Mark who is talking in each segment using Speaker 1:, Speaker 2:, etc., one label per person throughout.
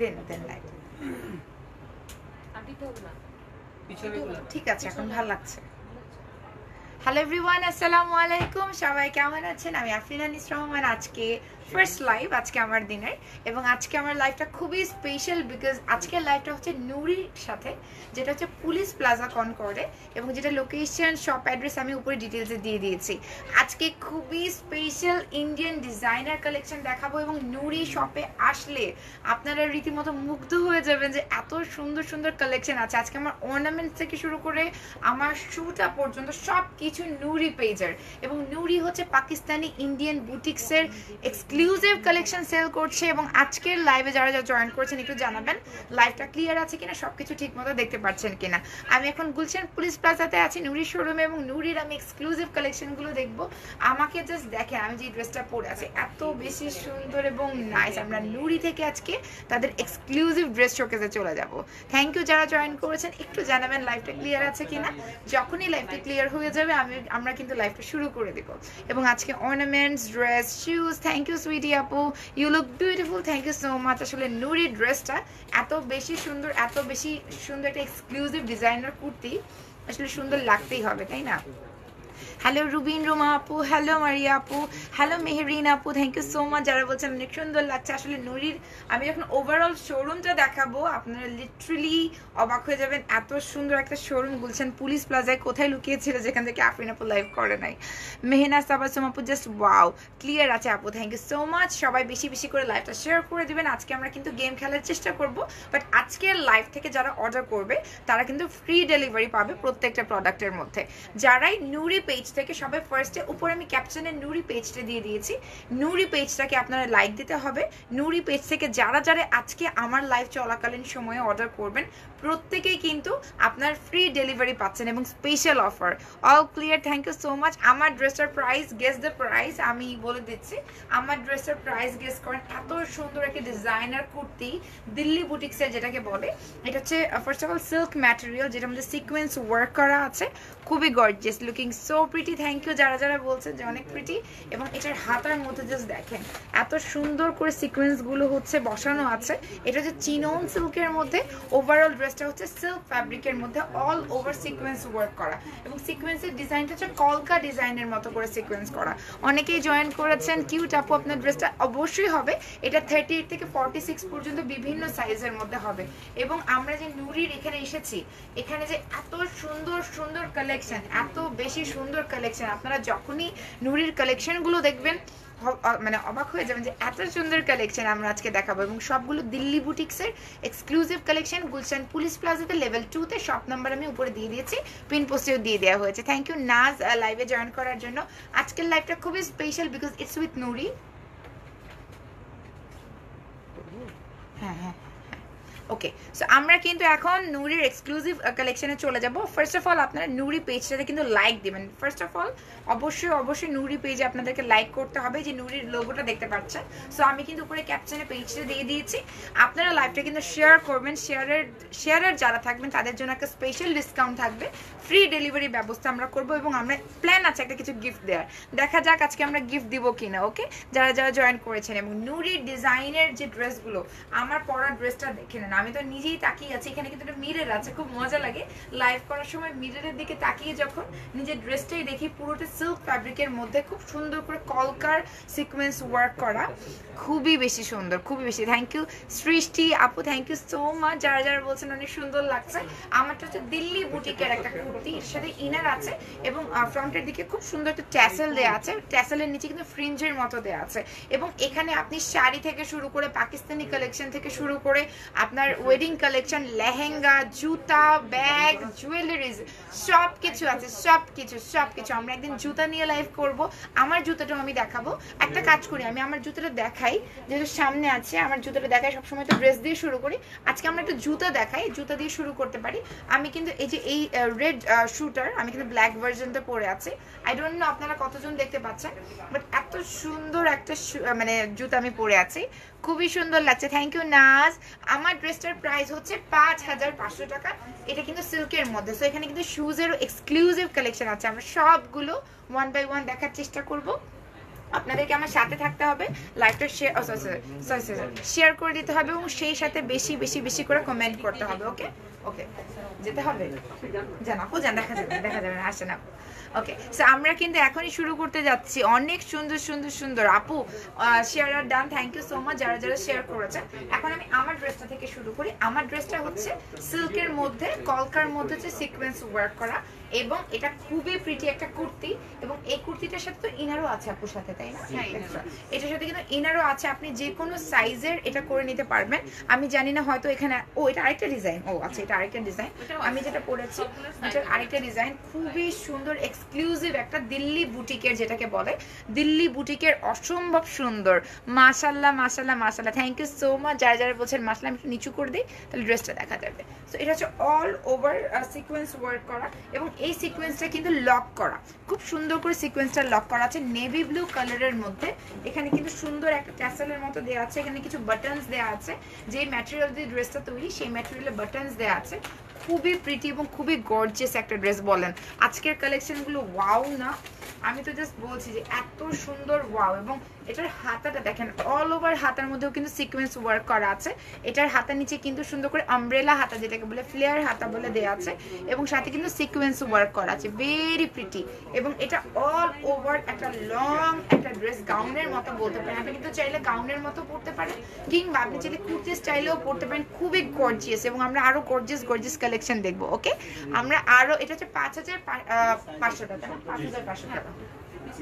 Speaker 1: দেন দেন light ঠিক আছে এখন ভালো লাগছে হ্যালো এভরিওয়ান আসসালামু আলাইকুম সবাই কেমন আছেন আমি আফরিনা নিস রহমান আজকে ফার্স্ট লাইভ আজকে আমার দিনের এবং আজকে আমার লাইভটা খুবই স্পেশাল বিকজ আজকের লাইভটা হচ্ছে নুরির সাথে যেটা হচ্ছে পুলিশ প্লাজা কনকর্ডে এবং যেটা লোকেশন শপ অ্যাড্রেস আমি উপরে ডিটেলসে দিয়ে দিয়েছি আজকে খুবই স্পেশাল ইন্ডিয়ান ডিজাইনার কালেকশন দেখাবো এবং নুরি শপে আসলে আপনারা রীতিমতো মুগ্ধ হয়ে যাবেন যে এত সুন্দর সুন্দর কালেকশন আছে আজকে আমার অর্নামেন্টস থেকে শুরু করে আমার শুটা পর্যন্ত সব কিছু নুরি পেজের এবং নুরি হচ্ছে পাকিস্তানি ইন্ডিয়ান বুটিক্সের এক্সক্লুসিভ কালেকশন সেল করছে এবং আজকের লাইভে যারা যারা জয়েন করেছেন একটু জানাবেন লাইভটা ক্লিয়ার আছে কিনা সবকিছু ঠিকমতো দেখতে পাচ্ছেন কিনা আমি এখন গুলশান পুলিশ প্লাজাতে আছি নুরির শোরুমে এবং নুরির আমি এক্সক্লুসিভ কালেকশনগুলো দেখবো আমাকে জাস্ট দেখেন আমি যে ড্রেসটা পরে আছি এত বেশি সুন্দর এবং নাইস আমরা নুরি থেকে আজকে তাদের এক্সক্লুসিভ ড্রেস শোকেসে চলে যাব থ্যাংক ইউ যারা জয়েন করেছেন একটু জানাবেন লাইভটা ক্লিয়ার আছে কিনা যখনই লাইভটা ক্লিয়ার হয়ে যাবে আমরা কিন্তু লাইভটা শুরু করে দেব এবং আজকে ornaments dress shoes thank you sweetie আপু you look beautiful thank you so much আসলে নুরির ড্রেসটা এত বেশি সুন্দর একটা এক্সক্লুসিভ ডিজাইনার কুর্তি আসলে সুন্দর লাগতেই হবে তাই না হ্যালো রুবিন রুমা আপু হ্যালো মারিয়া আপু হ্যালো মেহরিন আপু থ্যাংক ইউ সো মাচ যারা বলছেন অনেক সুন্দর লাগছে আসলে নুরির আমি যখন ওভারঅল শোরুমটা দেখাবো আপনারা লিটারালি অবাক হয়ে যাবেন এত সুন্দর একটা শোরুম গুলশান পুলিশ প্লাজায় কোথায় লুকিয়েছিল যেখান থেকে আফরিন আপু লাইভ করে নাই মেহনা সাবাসুম আপু জাস্ট ওয়াও ক্লিয়ার আছে আপু থ্যাংক ইউ সো মাচ সবাই বেশি বেশি করে লাইভটা শেয়ার করে দিবেন আজকে আমরা কিন্তু গেম খেলার চেষ্টা করব বাট আজকের লাইভ থেকে যারা অর্ডার করবে তারা কিন্তু ফ্রি ডেলিভারি পাবে প্রত্যেকটা প্রোডাক্টের মধ্যে যারাই নুরি পেজ থেকে সবাই ফার্স্টে উপরে আমি ক্যাপশনে নুরি পেজটা দিয়ে দিয়েছি নুরি পেজটাকে আপনারা লাইক দিতে হবে নুরি পেজ থেকে যারা যারা আজকে আমার লাইভ চলাকালীন সময়ে অর্ডার করবেন প্রত্যেকেই কিন্তু আপনার ফ্রি ডেলিভারি পাচ্ছেন এবং special offer all clear thank you so much আমার ড্রেসটার প্রাইস গেস দ্য প্রাইস আমি বলে দিচ্ছি আমার ড্রেসটার প্রাইস গেস করেন এত সুন্দর একটা ডিজাইনার কুর্তি দিল্লি বুটিক্সের যেটাকে বলে এটা হচ্ছে first of all silk material যেটার মধ্যে সিকোয়েন্স ওয়ার্ক করা আছে খুবই gorgeous looking so pretty thank you যারা যারা বলছেন যে অনেক প্রিটি এবং এটার হাতার মধ্যে জাস্ট দেখেন এত সুন্দর করে সিকোয়েন্সগুলো হচ্ছে বসানো আছে এটা হচ্ছে চিনোন সিল্কের মধ্যে ওভারঅল ড্রেসটা হচ্ছে সিল্ক ফ্যাব্রিকের মধ্যে অল ওভার সিকোয়েন্স ওয়ার্ক করা এবং সিকোয়েন্সের ডিজাইনটা হচ্ছে কলকা ডিজাইনের মতো করে সিকোয়েন্স করা অনেকেই জয়েন করেছেন কিউট আপু আপনার ড্রেসটা অবশ্যই হবে এটা 38 থেকে 46 পর্যন্ত বিভিন্ন সাইজের মধ্যে হবে এবং আমরা যে নুরির এখানে এসেছি এখানে যে এত সুন্দর সুন্দর কালেকশন এত বেশি সুন্দর কালেকশন আপনারা যখনই নুরির কালেকশনগুলো দেখবেন মানে অবাক হয়ে যাবেন যে এত সুন্দর কালেকশন আমরা আজকে দেখাবো এবং সবগুলো দিল্লি বুটিক্সের এক্সক্লুসিভ কালেকশন গুলশান পুলিশ প্লাজাতে লেভেল 2 তে শপ নাম্বার আমি উপরে দিয়ে দিয়েছি পিন পোস্টেও দিয়ে দেওয়া হয়েছে থ্যাংক ইউ নাজ লাইভে জয়েন করার জন্য আজকের লাইভটা খুবই স্পেশাল বিকজ ইটস উইথ নুরি হ্যাঁ হ্যাঁ ওকে সো আমরা কিন্তু এখন নুরির এক্সক্লুসিভ কালেকশনে চলে যাব ফার্স্ট অফ অল আপনারা নুরি পেজটাতে কিন্তু লাইক দিবেন ফার্স্ট অফ অল অবশ্যই নুরি পেজে আপনাদেরকে লাইক করতে হবে যে নুরির লোগোটা দেখতে পাচ্ছেন সো আমি কিন্তু উপরে ক্যাপশনে পেজটা দিয়ে দিয়েছি আপনারা লাইভটা কিন্তু শেয়ার করবেন শেয়ারের যারা থাকবেন তাদের জন্য একটা স্পেশাল ডিসকাউন্ট থাকবে ফ্রি ডেলিভারি ব্যবস্থা আমরা করব এবং আমরা প্ল্যান আছে একটা কিছু গিফট দেওয়ার দেখা যাক আজকে আমরা গিফট দিব কিনা ওকে যারা যারা জয়েন করেছেন এবং নুরির ডিজাইনের যে ড্রেসগুলো আমার পরা ড্রেসটা দেখে নেন আমি তো নিজেই তাকিয়ে আছি এখানে কিন্তু একটা মিরর আছে খুব মজা লাগে লাইভ করার সময় মিররের দিকে তাকিয়ে যখন নিজের ড্রেসটাই দেখি পুরোটা সিল্ক ফ্যাব্রিকের মধ্যে খুব সুন্দর করে কলকার সিকোয়েন্স ওয়ার্ক করা খুবই বেশি সুন্দর খুবই বেশি থ্যাংক ইউ সৃষ্টি আপু থ্যাংক ইউ সো মাচ যারা যারা বলছেন অনেক সুন্দর লাগছে আমারটা হচ্ছে দিল্লি বুটিকের একটা কুর্তি এর সাথে ইনার আছে এবং ফ্রন্টের দিকে খুব সুন্দর একটা ট্যাসেল দেওয়া আছে ট্যাসেলের নিচে কিন্তু ফ্রিঞ্জের মতো দেওয়া আছে এবং এখানে আপনি শাড়ি থেকে শুরু করে পাকিস্তানি কালেকশন থেকে শুরু করে আপনার ওয়েডিং কালেকশন লেহেঙ্গা জুতা ব্যাগ জুয়েলারিজ সবকিছু আছে সবকিছু আমরা একদিন জুতা নিয়ে লাইভ করব আমার জুতাটাও আমি দেখাবো একটা কাজ করি আমি আমার জুতাটা দেখাই যেহেতু সামনে আছে আমার জুতাটা দেখাই সবসময় তো ড্রেস দিয়ে শুরু করি আজকে আমরা একটা জুতা দেখাই জুতা দিয়ে শুরু করতে পারি আমি কিন্তু এই যে এই রেড শুটার আমি কিন্তু ব্ল্যাক ভার্জনটা পরে আছি আই ডোন্ট নো আপনারা কতজন দেখতে পাচ্ছেন বাট এত সুন্দর একটা মানে জুতা আমি পরে আছি খুবই সুন্দর লাগছে থ্যাংক ইউ নাজ আমার ড্রেসটার প্রাইস হচ্ছে 5500 টাকা এটা কিন্তু সিল্কের মধ্যে সো এখানে কিন্তু শুজের এক্সক্লুসিভ কালেকশন আছে আমরা সবগুলো ওয়ান বাই ওয়ান দেখার চেষ্টা করব আপনাদেরকে আমার সাথে থাকতে হবে, লাইভটা শেয়ার করে দিতে হবে এবং সেই সাথে বেশি বেশি বেশি করে কমেন্ট করতে হবে। ওকে ওকে, যেতে হবে, জান আপু যান, দেখা যাবে না, আসে না। ওকে, সো আমরা কিন্তু এখনই শুরু করতে যাচ্ছি। অনেক সুন্দর সুন্দর সুন্দর আপু শেয়ার আর done, thank you so much যারা যারা শেয়ার করেছেন। এখন আমি আমার ড্রেসটা থেকে শুরু করি। আমার ড্রেসটা হচ্ছে সিল্কের মধ্যে, কলকার মধ্যে হচ্ছে সিকোয়েন্স ওয়ার্ক করা এবং এটা খুবই প্রিটি একটা কুর্তি এবং এই কুর্তিটার সাথে তো ইনারও আছে আপুর সাথে, তাই না? এটার সাথে কিন্তু ইনারও আছে, আপনি যে কোনো সাইজের এটা করে নিতে পারবেন। আমি জানি না হয়তো এখানে, ও এটা আরেকটা ডিজাইন, ও আচ্ছা এটা আরেকটা ডিজাইন, আমি যেটা পরেছি এটার আরেকটা ডিজাইন, খুবই সুন্দর এক্সক্লুসিভ একটা দিল্লি বুটিকের, যেটাকে বলে দিল্লি বুটিকের, অসম্ভব সুন্দর। মাশাল্লাহ মাশাল্লাহ মাশাল্লাহ, থ্যাংক ইউ সো মাচ যারা যারা বলছেন। মাশাল্লাহ, আমি একটু নিচু করে দিই তাহলে ড্রেসটা দেখা যাবে। সো এটা হচ্ছে অল ওভার সিকোয়েন্স ওয়ার্ক করা এবং এই সিকোয়েন্সটা কিন্তু লক করা, খুব সুন্দর করে সিকোয়েন্সটা লক করা আছে নেভি ব্লু কালারের মধ্যে। এখানে কিন্তু সুন্দর একটা ট্যাসেলের মতো দেওয়া আছে, এখানে কিছু বাটনস দেওয়া আছে, যে ম্যাটেরিয়াল দিয়ে ড্রেসটা তৈরি সেই ম্যাটেরিয়ালে বাটনস দেওয়া আছে। খুবই প্রিটি এবং খুবই গর্জিয়াস একটা ড্রেস। বলেন আজকের কালেকশনগুলো ওয়াও না? আমি তো জাস্ট বলছি যে এত সুন্দর ওয়াও। এবং এটার হাতাটা দেখেন, অল ওভার হাতার মধ্যেও কিন্তু সিকোয়েন্স ওয়ার্ক করা আছে। এটার হাতার নিচে কিন্তু সুন্দর করে আমব্রেলা হাতা, যেটাকে বলে ফ্লেয়ার হাতা বলে দেওয়া আছে, এবং সাথে কিন্তু সিকোয়েন্স ওয়ার্ক করা আছে, ভেরি প্রিটি। এবং এটা অল ওভার একটা লং একটা ড্রেস, গাউনের মতো বলতে পারেন। আপনি কিন্তু চাইলে গাউনের মতো পরতে পারেন কিংবা আপনি চাইলে কুর্তি স্টাইলেও পরতে পারেন, খুবই গর্জিয়াস। এবং আমরা আরো গর্জিয়াস গর্জিয়াস কালেকশন দেখবো। ওকে, আমরা আরো, এটা হচ্ছে 5500 টাকা, 5500 টাকা,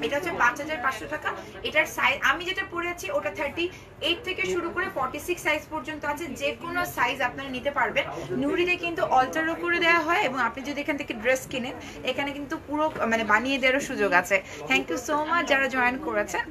Speaker 1: এটা হচ্ছে 5500 টাকা। এটার সাইজ আমি যেটা পরে আছি ওটা 38 থেকে শুরু করে 46 সাইজ পর্যন্ত আছে, যে কোনো সাইজ আপনারা নিতে পারবেন। নুরিতে কিন্তু অল্টারও করে দেওয়া হয় এবং আপনি যদি এখান থেকে ড্রেস কিনেন এখানে কিন্তু পুরো মানে বানিয়ে দেওয়ারও সুযোগ আছে। থ্যাংক ইউ সো মাচ যারা জয়েন করেছেন,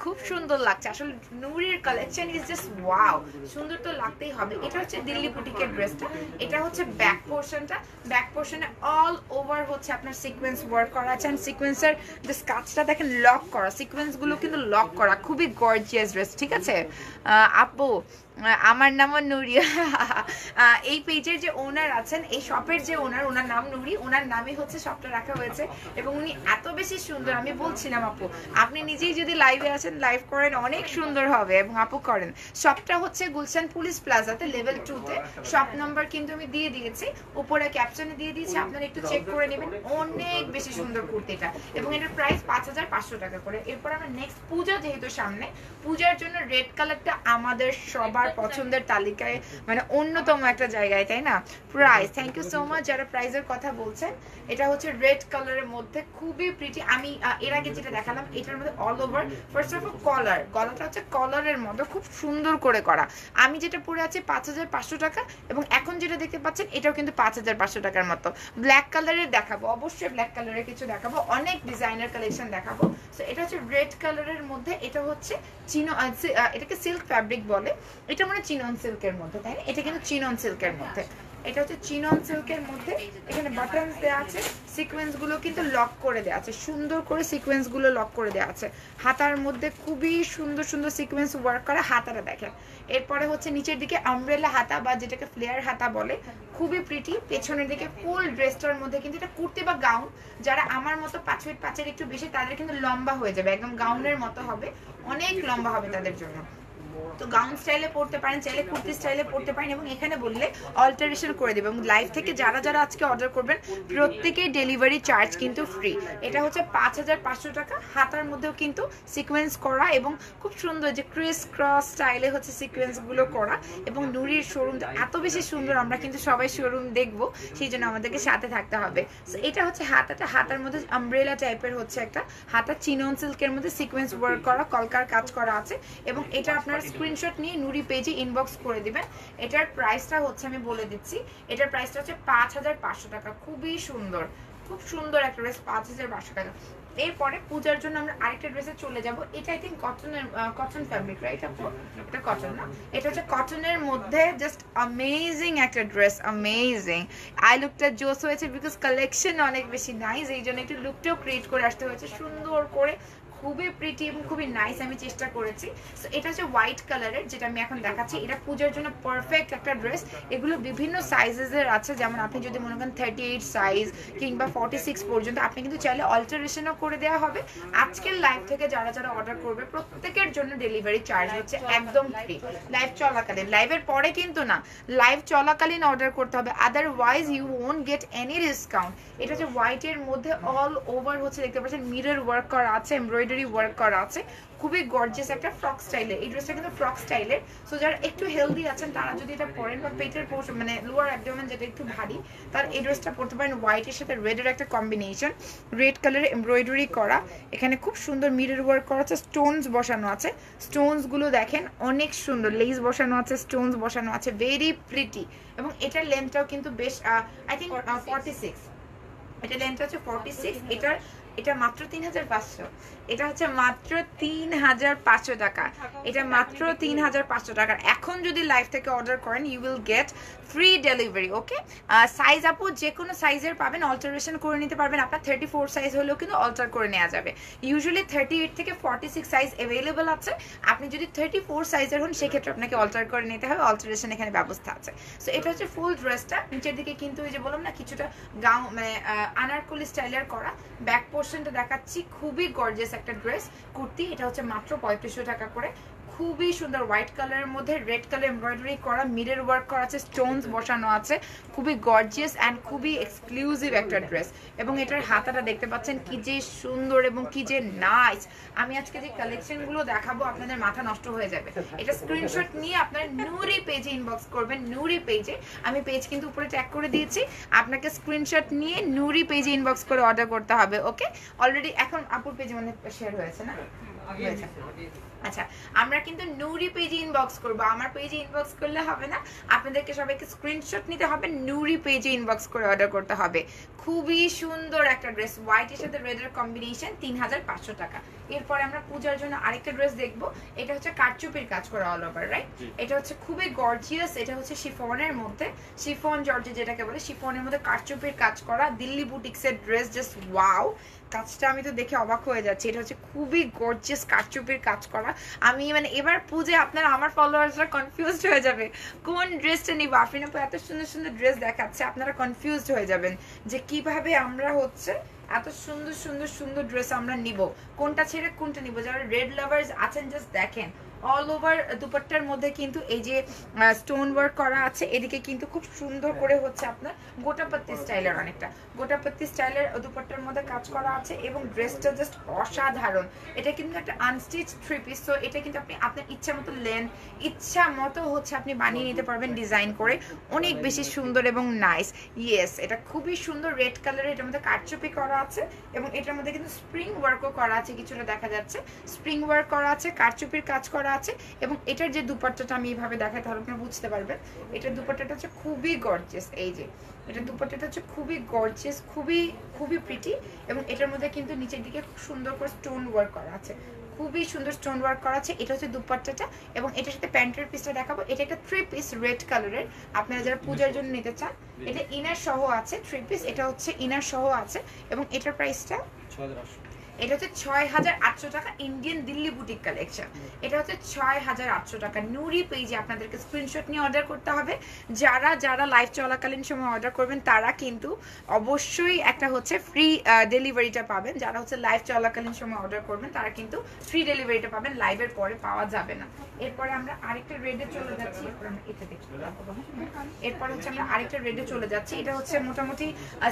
Speaker 1: খুব সুন্দর লাগছে আসলে। নুরির কালেকশন ইজ জাস্ট ওয়াও, সুন্দর তো লাগতেই হবে। এটা হচ্ছে দিল্লি বুটিকের ড্রেসটা, এটা হচ্ছে ব্যাক পোর্শনটা। ব্যাক পোর্শনে অল ওভার হচ্ছে আপনার সিকোয়েন্স ওয়ার্ক করা আছে, এন্ড সিকোয়েন্সের যে কাজটা দেখেন লক করা, সিকোয়েন্স গুলো কিন্তু লক করা, খুবই গর্জিয়াস ড্রেস। ঠিক আছে আপু, আমার নামও নুরি। এই পেজের যে ওনার আছেন, এই শপের যে ওনার, ওনার নাম নুরি, ওনার নামে হচ্ছে শপটা রাখা হয়েছে এবং উনি এত বেশি সুন্দর। আমি বলছিলাম আপু আপনি নিজেই যদি লাইভে আছেন, লাইভ করেন, অনেক সুন্দর হবে এবং আপু করেন। শপটা হচ্ছে গুলশান পুলিশ প্লাজাতে লেভেল 2-তে। শপ নাম্বার কিন্তু আমি দিয়ে দিয়েছি, উপরে ক্যাপশনে দিয়ে দিয়েছি, আপনারা একটু চেক করে নেবেন। অনেক বেশি সুন্দর কুর্তিটা এবং এটার প্রাইস 5500 টাকা করে। এরপর আমরা নেক্সট পূজা, যেহেতু সামনে পূজার জন্য রেড কালারটা আমাদের সবার পছন্দের তালিকায়, মানে অন্যতম একটা জায়গায়, তাই না? Price, thank you so much যারা প্রাইসের কথা বলছেন। এটা হচ্ছে রেড কালারের মধ্যে, খুবই প্রিটি। আমি এর আগে যেটা দেখালাম এটার মধ্যে all over, first of all collar, গলাটা হচ্ছে কলারের মধ্যে খুব সুন্দর করে করা। আমি যেটা পরে আছি 5500 টাকা এবং এখন যেটা দেখতে পাচ্ছেন এটাও কিন্তু 5500 টাকার মতো। ব্ল্যাক কালারের দেখাবো, অবশ্যই ব্ল্যাক কালারের কিছু দেখাবো, অনেক ডিজাইনার কালেকশন দেখাবো। সো এটা হচ্ছে রেড কালারের মধ্যে, এটা হচ্ছে চিনো, এটাকে সিল্ক ফ্যাব্রিক বলে, এটা মানে চিনন সিল্কের মধ্যে, তাই না? এটা কিন্তু চিনন সিল্কের মধ্যে, এটা হচ্ছে চিনন সিল্কের মধ্যে। এখানে বাটনস দেওয়া আছে, সিকোয়েন্স গুলো কিন্তু লক করে দেওয়া আছে, সুন্দর করে সিকোয়েন্স গুলো লক করে দেওয়া আছে। হাতার মধ্যে খুবই সুন্দর সুন্দর সিকোয়েন্স ওয়ার্ক করা, হাতাটা দেখেন। এরপরে হচ্ছে নিচের দিকে আমব্রেলা হাতা বা যেটাকে ফ্লেয়ার হাতা বলে, খুবই প্রিটি। পেছনের দিকে ফুল ড্রেসটার মধ্যে কিন্তু এটা কুর্তি বা গাউন, যারা আমার মতো 5 ফিট 5-এর একটু বেশি তাদের কিন্তু লম্বা হয়ে যাবে, একদম গাউনের মতো হবে, অনেক লম্বা হবে তাদের জন্য। তো গাউন স্টাইলে পড়তে পারেন, চাইলে কুর্তি স্টাইলে পড়তে পারেন এবং এখানে বললে অল্টারেশন করে দেবে। এবং লাইভ থেকে যারা যারা আজকে অর্ডার করবেন প্রত্যেকেই ডেলিভারি চার্জ কিন্তু ফ্রি। এটা হচ্ছে 5500 টাকা। হাতার মধ্যেও কিন্তু সিকোয়েন্স করা এবং খুব সুন্দর যে ক্রিস ক্রস স্টাইলে হচ্ছে সিকোয়েন্স গুলো করা। এবং নুরির শোরুম এত বেশি সুন্দর, আমরা কিন্তু সবাই শোরুম দেখবো, সেই জন্য আমাদেরকে সাথে থাকতে হবে। সো এটা হচ্ছে হাতাটা, হাতার মধ্যে আমব্রেলা টাইপের হচ্ছে একটা হাতা, চিনন সিল্কের মধ্যে সিকোয়েন্স ওয়ার্ক করা, কলকার কাজ করা আছে। এবং এটা আপনারা স্ক্রিনশট নিয়ে নুরি পেজে ইনবক্স করে দিবেন। এটার প্রাইসটা হচ্ছে, আমি বলে দিচ্ছি, এটার প্রাইসটা হচ্ছে 5500 টাকা। খুবই সুন্দর, খুব সুন্দর একটা ড্রেস, 5500 টাকা। এরপরে পূজার জন্য আমরা আরেকটা ড্রেসে চলে যাব। এটা আই থিঙ্ক কটনের, কটন ফ্যাব্রিক, রাইট আপু? এটা কটন না, এটা হচ্ছে কটনের মধ্যে জাস্ট অ্যামেজিং একটা ড্রেস, অ্যামেজিং। আই লুকটা জোস হয়েছে বিকজ কালেকশন অনেক বেশি নাইস, এই জন্য একটু লুকটাও ক্রিয়েট করে আসতে হয়েছে সুন্দর করে। খুবই প্রিটি এবং খুবই নাইস আমি চেষ্টা করেছি। সো এটা হচ্ছে হোয়াইট কালারের, যেটা আমি এখন দেখাচ্ছি। এটা পূজার জন্য পারফেক্ট একটা ড্রেস। এগুলো বিভিন্ন সাইজেসের আছে, যেমন আপনি যদি মনে করেন 38 সাইজ কিংবা 46 পর্যন্ত আপনি কিন্তু চাইলে অল্টারেশনও করে দেওয়া হবে। আজকের লাইভ থেকে যারা যারা অর্ডার করবে প্রত্যেকের জন্য ডেলিভারি চার্জ হচ্ছে একদম ফ্রি। লাইভ চলাকালীন, লাইভের পরে কিন্তু না, লাইভ চলাকালীন অর্ডার করতে হবে, otherwise you won't get any discount. এটা হচ্ছে হোয়াইটের মধ্যে অল ওভার হচ্ছে দেখতে পাচ্ছেন মিরর ওয়ার্ক করা আছে, এমব্রয়ডারি ওয়ার্ক করা আছে, খুবই গর্জিয়াস একটা ফ্রক স্টাইলের। এই ড্রেসটা কিন্তু ফ্রক স্টাইলের। সো যারা একটু হেলদি আছেন তারা যদি এটা পরেন, বা পেটের পোর্শন মানে লোয়ার অ্যাবডোমেন যেটা একটু ভারী, তার এই ড্রেসটা পরতে পারেন। হোয়াইটের সাথে রেডের একটা কম্বিনেশন, রেড কালারের এমব্রয়ডারি করা, এখানে খুব সুন্দর মিরর ওয়ার্ক করা আছে, স্টোনস বসানো আছে। স্টোনস গুলো দেখেন অনেক সুন্দর, লেস বসানো আছে, স্টোনস বসানো আছে, ভেরি প্রিটি। এবং এটার লেন্থটাও কিন্তু বেশ আই থিঙ্ক 46, এটা লেন্থটা হচ্ছে 46। এটা মাত্র 3500, এটা হচ্ছে মাত্র 3500 টাকা, এটা মাত্র 3500 টাকা। এখন যদি লাইভ থেকে অর্ডার করেন you will get free delivery. Okay, size আপু যে কোনো সাইজের পাবেন, অল্টারেশন করে নিতে পারবেন। আপনার 34 সাইজ হলেও কিন্তু অল্টার করে নেওয়া যাবে। ইউজুয়ালি 38 থেকে 46 সাইজ অ্যাভেলেবল আছে। আপনি যদি 34 সাইজের হন সেক্ষেত্রে আপনাকে অল্টার করে নিতে হবে, অল্টারেশন এখানে ব্যবস্থা আছে। সো এটা হচ্ছে ফুল ড্রেসটা। নিচের দিকে কিন্তু এই যে বললাম না কিছুটা গাউন মানে আনারকলি স্টাইলের করা, ব্যাক পোর্শনটা দেখাচ্ছি, খুবই গর্জিয়াস একটা ড্রেস কুর্তি। এটা হচ্ছে মাত্র 3500 টাকা করে, খুবই সুন্দর হোয়াইট কালারের মধ্যে রেড কালার এমব্রয়ডারি করা, মিরর ওয়ার্ক করা আছে, স্টোনস বসানো আছে, খুবই গর্জিয়াস অ্যান্ড খুবই এক্সক্লুসিভ একটা ড্রেস। এবং এটার হাতাটা দেখতে পাচ্ছেন কি যে সুন্দর এবং কি যে নাইস। আমি আজকে যে কালেকশনগুলো দেখাবো আপনাদের মাথা নষ্ট হয়ে যাবে। এটা স্ক্রিনশট নিয়ে আপনার নুরি পেজে ইনবক্স করবেন, নুরি পেজে। আমি পেজ কিন্তু উপরে ট্যাগ করে দিয়েছি, আপনাকে স্ক্রিনশট নিয়ে নুরি পেজে ইনবক্স করে অর্ডার করতে হবে। ওকে, অলরেডি এখন আপুর পেজে মানে শেয়ার হয়েছে না? আচ্ছা, আমরা কিন্তু নুরি পেজে ইনবক্স করবো, আমার পেজে ইনবক্স করলে হবে না, আপনাদেরকে সবাইকে স্ক্রিনশট নিতে হবে, নুরি পেজে ইনবক্স করে অর্ডার করতে হবে। খুবই সুন্দর একটা ড্রেস, হোয়াইটের সাথে রেডের কম্বিনেশন, 3500 টাকা। এরপরে আমরা পূজার জন্য আরেকটা ড্রেস দেখবো। এটা হচ্ছে কারচুপির কাজ করা অল ওভার, রাইট? এটা হচ্ছে খুবই গর্জিয়াস। এটা হচ্ছে শিফনের মধ্যে, শিফন জর্জেট যেটাকে বলে, শিফনের মধ্যে কারচুপির কাজ করা, দিল্লি বুটিক্সের ড্রেস। জাস্ট ওয়াও, কাজটা আমি তো দেখে অবাক হয়ে যাচ্ছি। এটা হচ্ছে খুবই গর্জিয়াস কারচুপির কাজ করা। আমি মানে এবার পূজে আপনারা আমার ফলোয়ার্সরা কনফিউজড হয়ে যাবে কোন ড্রেসটা নিব। আফরিন আপু এত সুন্দর সুন্দর ড্রেস দেখাচ্ছে, আপনারা কনফিউজড হয়ে যাবেন যে কিভাবে আমরা হচ্ছে এত সুন্দর সুন্দর সুন্দর ড্রেস আমরা নিব, কোনটা ছেড়ে কোনটা নিব। যারা রেড লাভার্স আছেন জাস্ট দেখেন, অল ওভার দুপাট্টার মধ্যে কিন্তু এই যে স্টোন ওয়ার্ক করা আছে, এদিকে কিন্তু খুব সুন্দর করে হচ্ছে আপনার গোটাপত্তি স্টাইলের, অনেকটা গোটাপত্তি স্টাইলের দুপাট্টার মধ্যে কাজ করা আছে। এবং ড্রেসটা জাস্ট অসাধারণ। এটা কিন্তু একটা আনস্টিচ থ্রি পিস, সো এটা কিন্তু আপনি আপনার ইচ্ছা মতো লেন্থ, ইচ্ছা মতো হচ্ছে আপনি বানিয়ে নিতে পারবেন ডিজাইন করে, অনেক বেশি সুন্দর এবং নাইস। ইয়েস, এটা খুবই সুন্দর রেড কালারের, এটার মধ্যে কারচুপি করা আছে এবং এটার মধ্যে কিন্তু স্প্রিং ওয়ার্কও করা আছে, কিছুটা দেখা যাচ্ছে স্প্রিং ওয়ার্ক করা আছে, কারচুপির কাজ করা আছে। এবং এটার যে দুপাট্টাটা আমি এইভাবে দেখাই তাহলে আপনারা বুঝতে পারবেন। এটার দুপাট্টাটা হচ্ছে খুবই গর্জিয়াস, এই যে এটার দুপাট্টাটা হচ্ছে খুবই গর্জিয়াস, খুবই খুবই প্রিটি। এবং এটার মধ্যে কিন্তু নিচের দিকে খুব সুন্দর করে স্টোন ওয়ার্ক করা আছে, খুবই সুন্দর স্টোন ওয়ার্ক করা আছে। এটা হচ্ছে দুপাট্টাটা এবং এটার সাথে প্যান্টের পিসটা দেখাবো। এটা একটা থ্রি পিস রেড কালারের, আপনারা যারা পূজার জন্য নিতে চান। এটা ইনার সহ আছে, থ্রি পিস, এটা হচ্ছে ইনার সহ আছে। এবং এটার প্রাইসটা এটা হচ্ছে 6800 টাকা, ইন্ডিয়ান দিল্লি বুটিক কালেকশন। এটা হচ্ছে 6800 টাকা। নুরি পেজে আপনাদেরকে স্ক্রিনশট নিয়ে অর্ডার করতে হবে। যারা যারা লাইভ চলাকালীন সময় অর্ডার করবেন তারা কিন্তু অবশ্যই একটা হচ্ছে ফ্রি ডেলিভারিটা পাবেন। যারা হচ্ছে লাইভ চলাকালীন সময় অর্ডার করবেন তারা কিন্তু ফ্রি ডেলিভারিটা পাবেন, লাইভের পরে পাওয়া যাবে না। এরপরে আমরা আরেকটা রেডে চলে যাচ্ছি, এরপর আমরা এটা দেখি। এরপর হচ্ছে আমরা আরেকটা রেডে চলে যাচ্ছি। এটা হচ্ছে মোটামুটি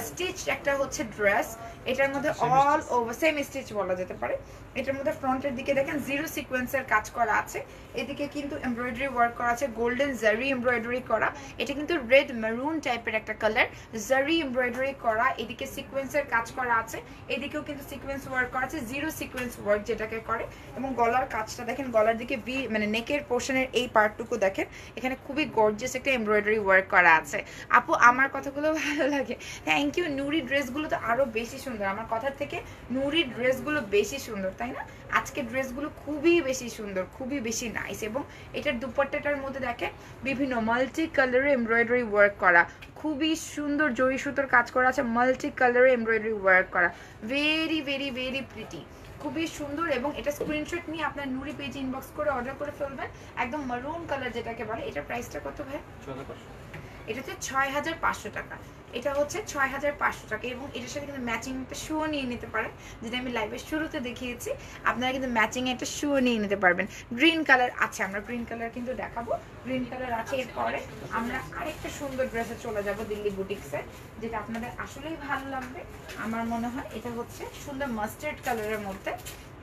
Speaker 1: স্টিচ একটা হচ্ছে ড্রেস, এটার মধ্যে অল ওভার সেম স্টিচ বলা যেতে পারে। এটার মধ্যে ফ্রন্টের দিকে দেখেন জিরো সিকোয়েন্সের কাজ করা আছে, এদিকে কিন্তু এমব্রয়ডারি ওয়ার্ক করা আছে, গোল্ডেন জারি এমব্রয়ডারি করা। এটা কিন্তু রেড মেরুন টাইপের একটা কালার, জারি এমব্রয়ডারি করা, এদিকে সিকোয়েন্সের কাজ করা আছে, এদিকেও কিন্তু সিকোয়েন্স ওয়ার্ক করা আছে, জিরো সিকোয়েন্স ওয়ার্ক যেটাকে করে। এবং গলার কাজটা দেখেন, গলার দিকে ভি মানে নেকের পোর্শনের এই পার্টটুকু দেখেন, এখানে খুবই গর্জিয়াস একটা এমব্রয়ডারি ওয়ার্ক করা আছে। আপু আমার কথাগুলো ভালো লাগে, থ্যাংক ইউ। নুরি ড্রেসগুলো তো আরো বেশি সুন্দর, আমার কথার থেকে নুরি ড্রেসগুলো বেশি সুন্দর, তাই না? আজকে ড্রেসগুলো খুবই বেশি সুন্দর, খুবই বেশি নাইস। এবং এটার দুপাট্টাটার মধ্যে দেখেন বিভিন্ন মাল্টি কালারের এমব্রয়ডারি ওয়ার্ক করা, খুবই সুন্দর জরি সুতোর কাজ করা আছে, মাল্টি কালারের এমব্রয়ডারি ওয়ার্ক করা, ভেরি ভেরি ভেরি প্রিটি। খুবই সুন্দর। এবং এটা স্ক্রিনশট নিয়ে আপনার নুরি পেজ ইনবক্স করে অর্ডার করে ফেলবেন, একদম মারুন কালার যেটাকে বলে। এটার প্রাইসটা কত ভাই? এটা হচ্ছে 6500 টাকা। এটা হচ্ছে 6500 টাকা। এবং এটার সাথে কিন্তু ম্যাচিং একটা শুও নিয়ে নিতে পারেন, যেটা আমি লাইভের শুরুতে দেখিয়েছি। আপনারা কিন্তু ম্যাচিং একটা শুও নিয়ে নিতে পারবেন। গ্রিন কালার আছে, আমরা গ্রিন কালার কিন্তু দেখাবো। গ্রিন কালার আছে। এরপরে আমরা আরেকটা সুন্দর ড্রেসে চলে যাব, দিল্লি বুটিক্সে, যেটা আপনাদের আসলেই ভালো লাগবে আমার মনে হয়। এটা হচ্ছে সুন্দর মাস্টার্ড কালারের মধ্যে,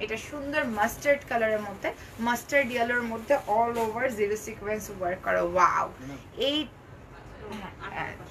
Speaker 1: এটা সুন্দর মাস্টার্ড কালারের মধ্যে, মাস্টার্ড ইয়েলোর মধ্যে all over zero sequence work করা। ওয়াও! এই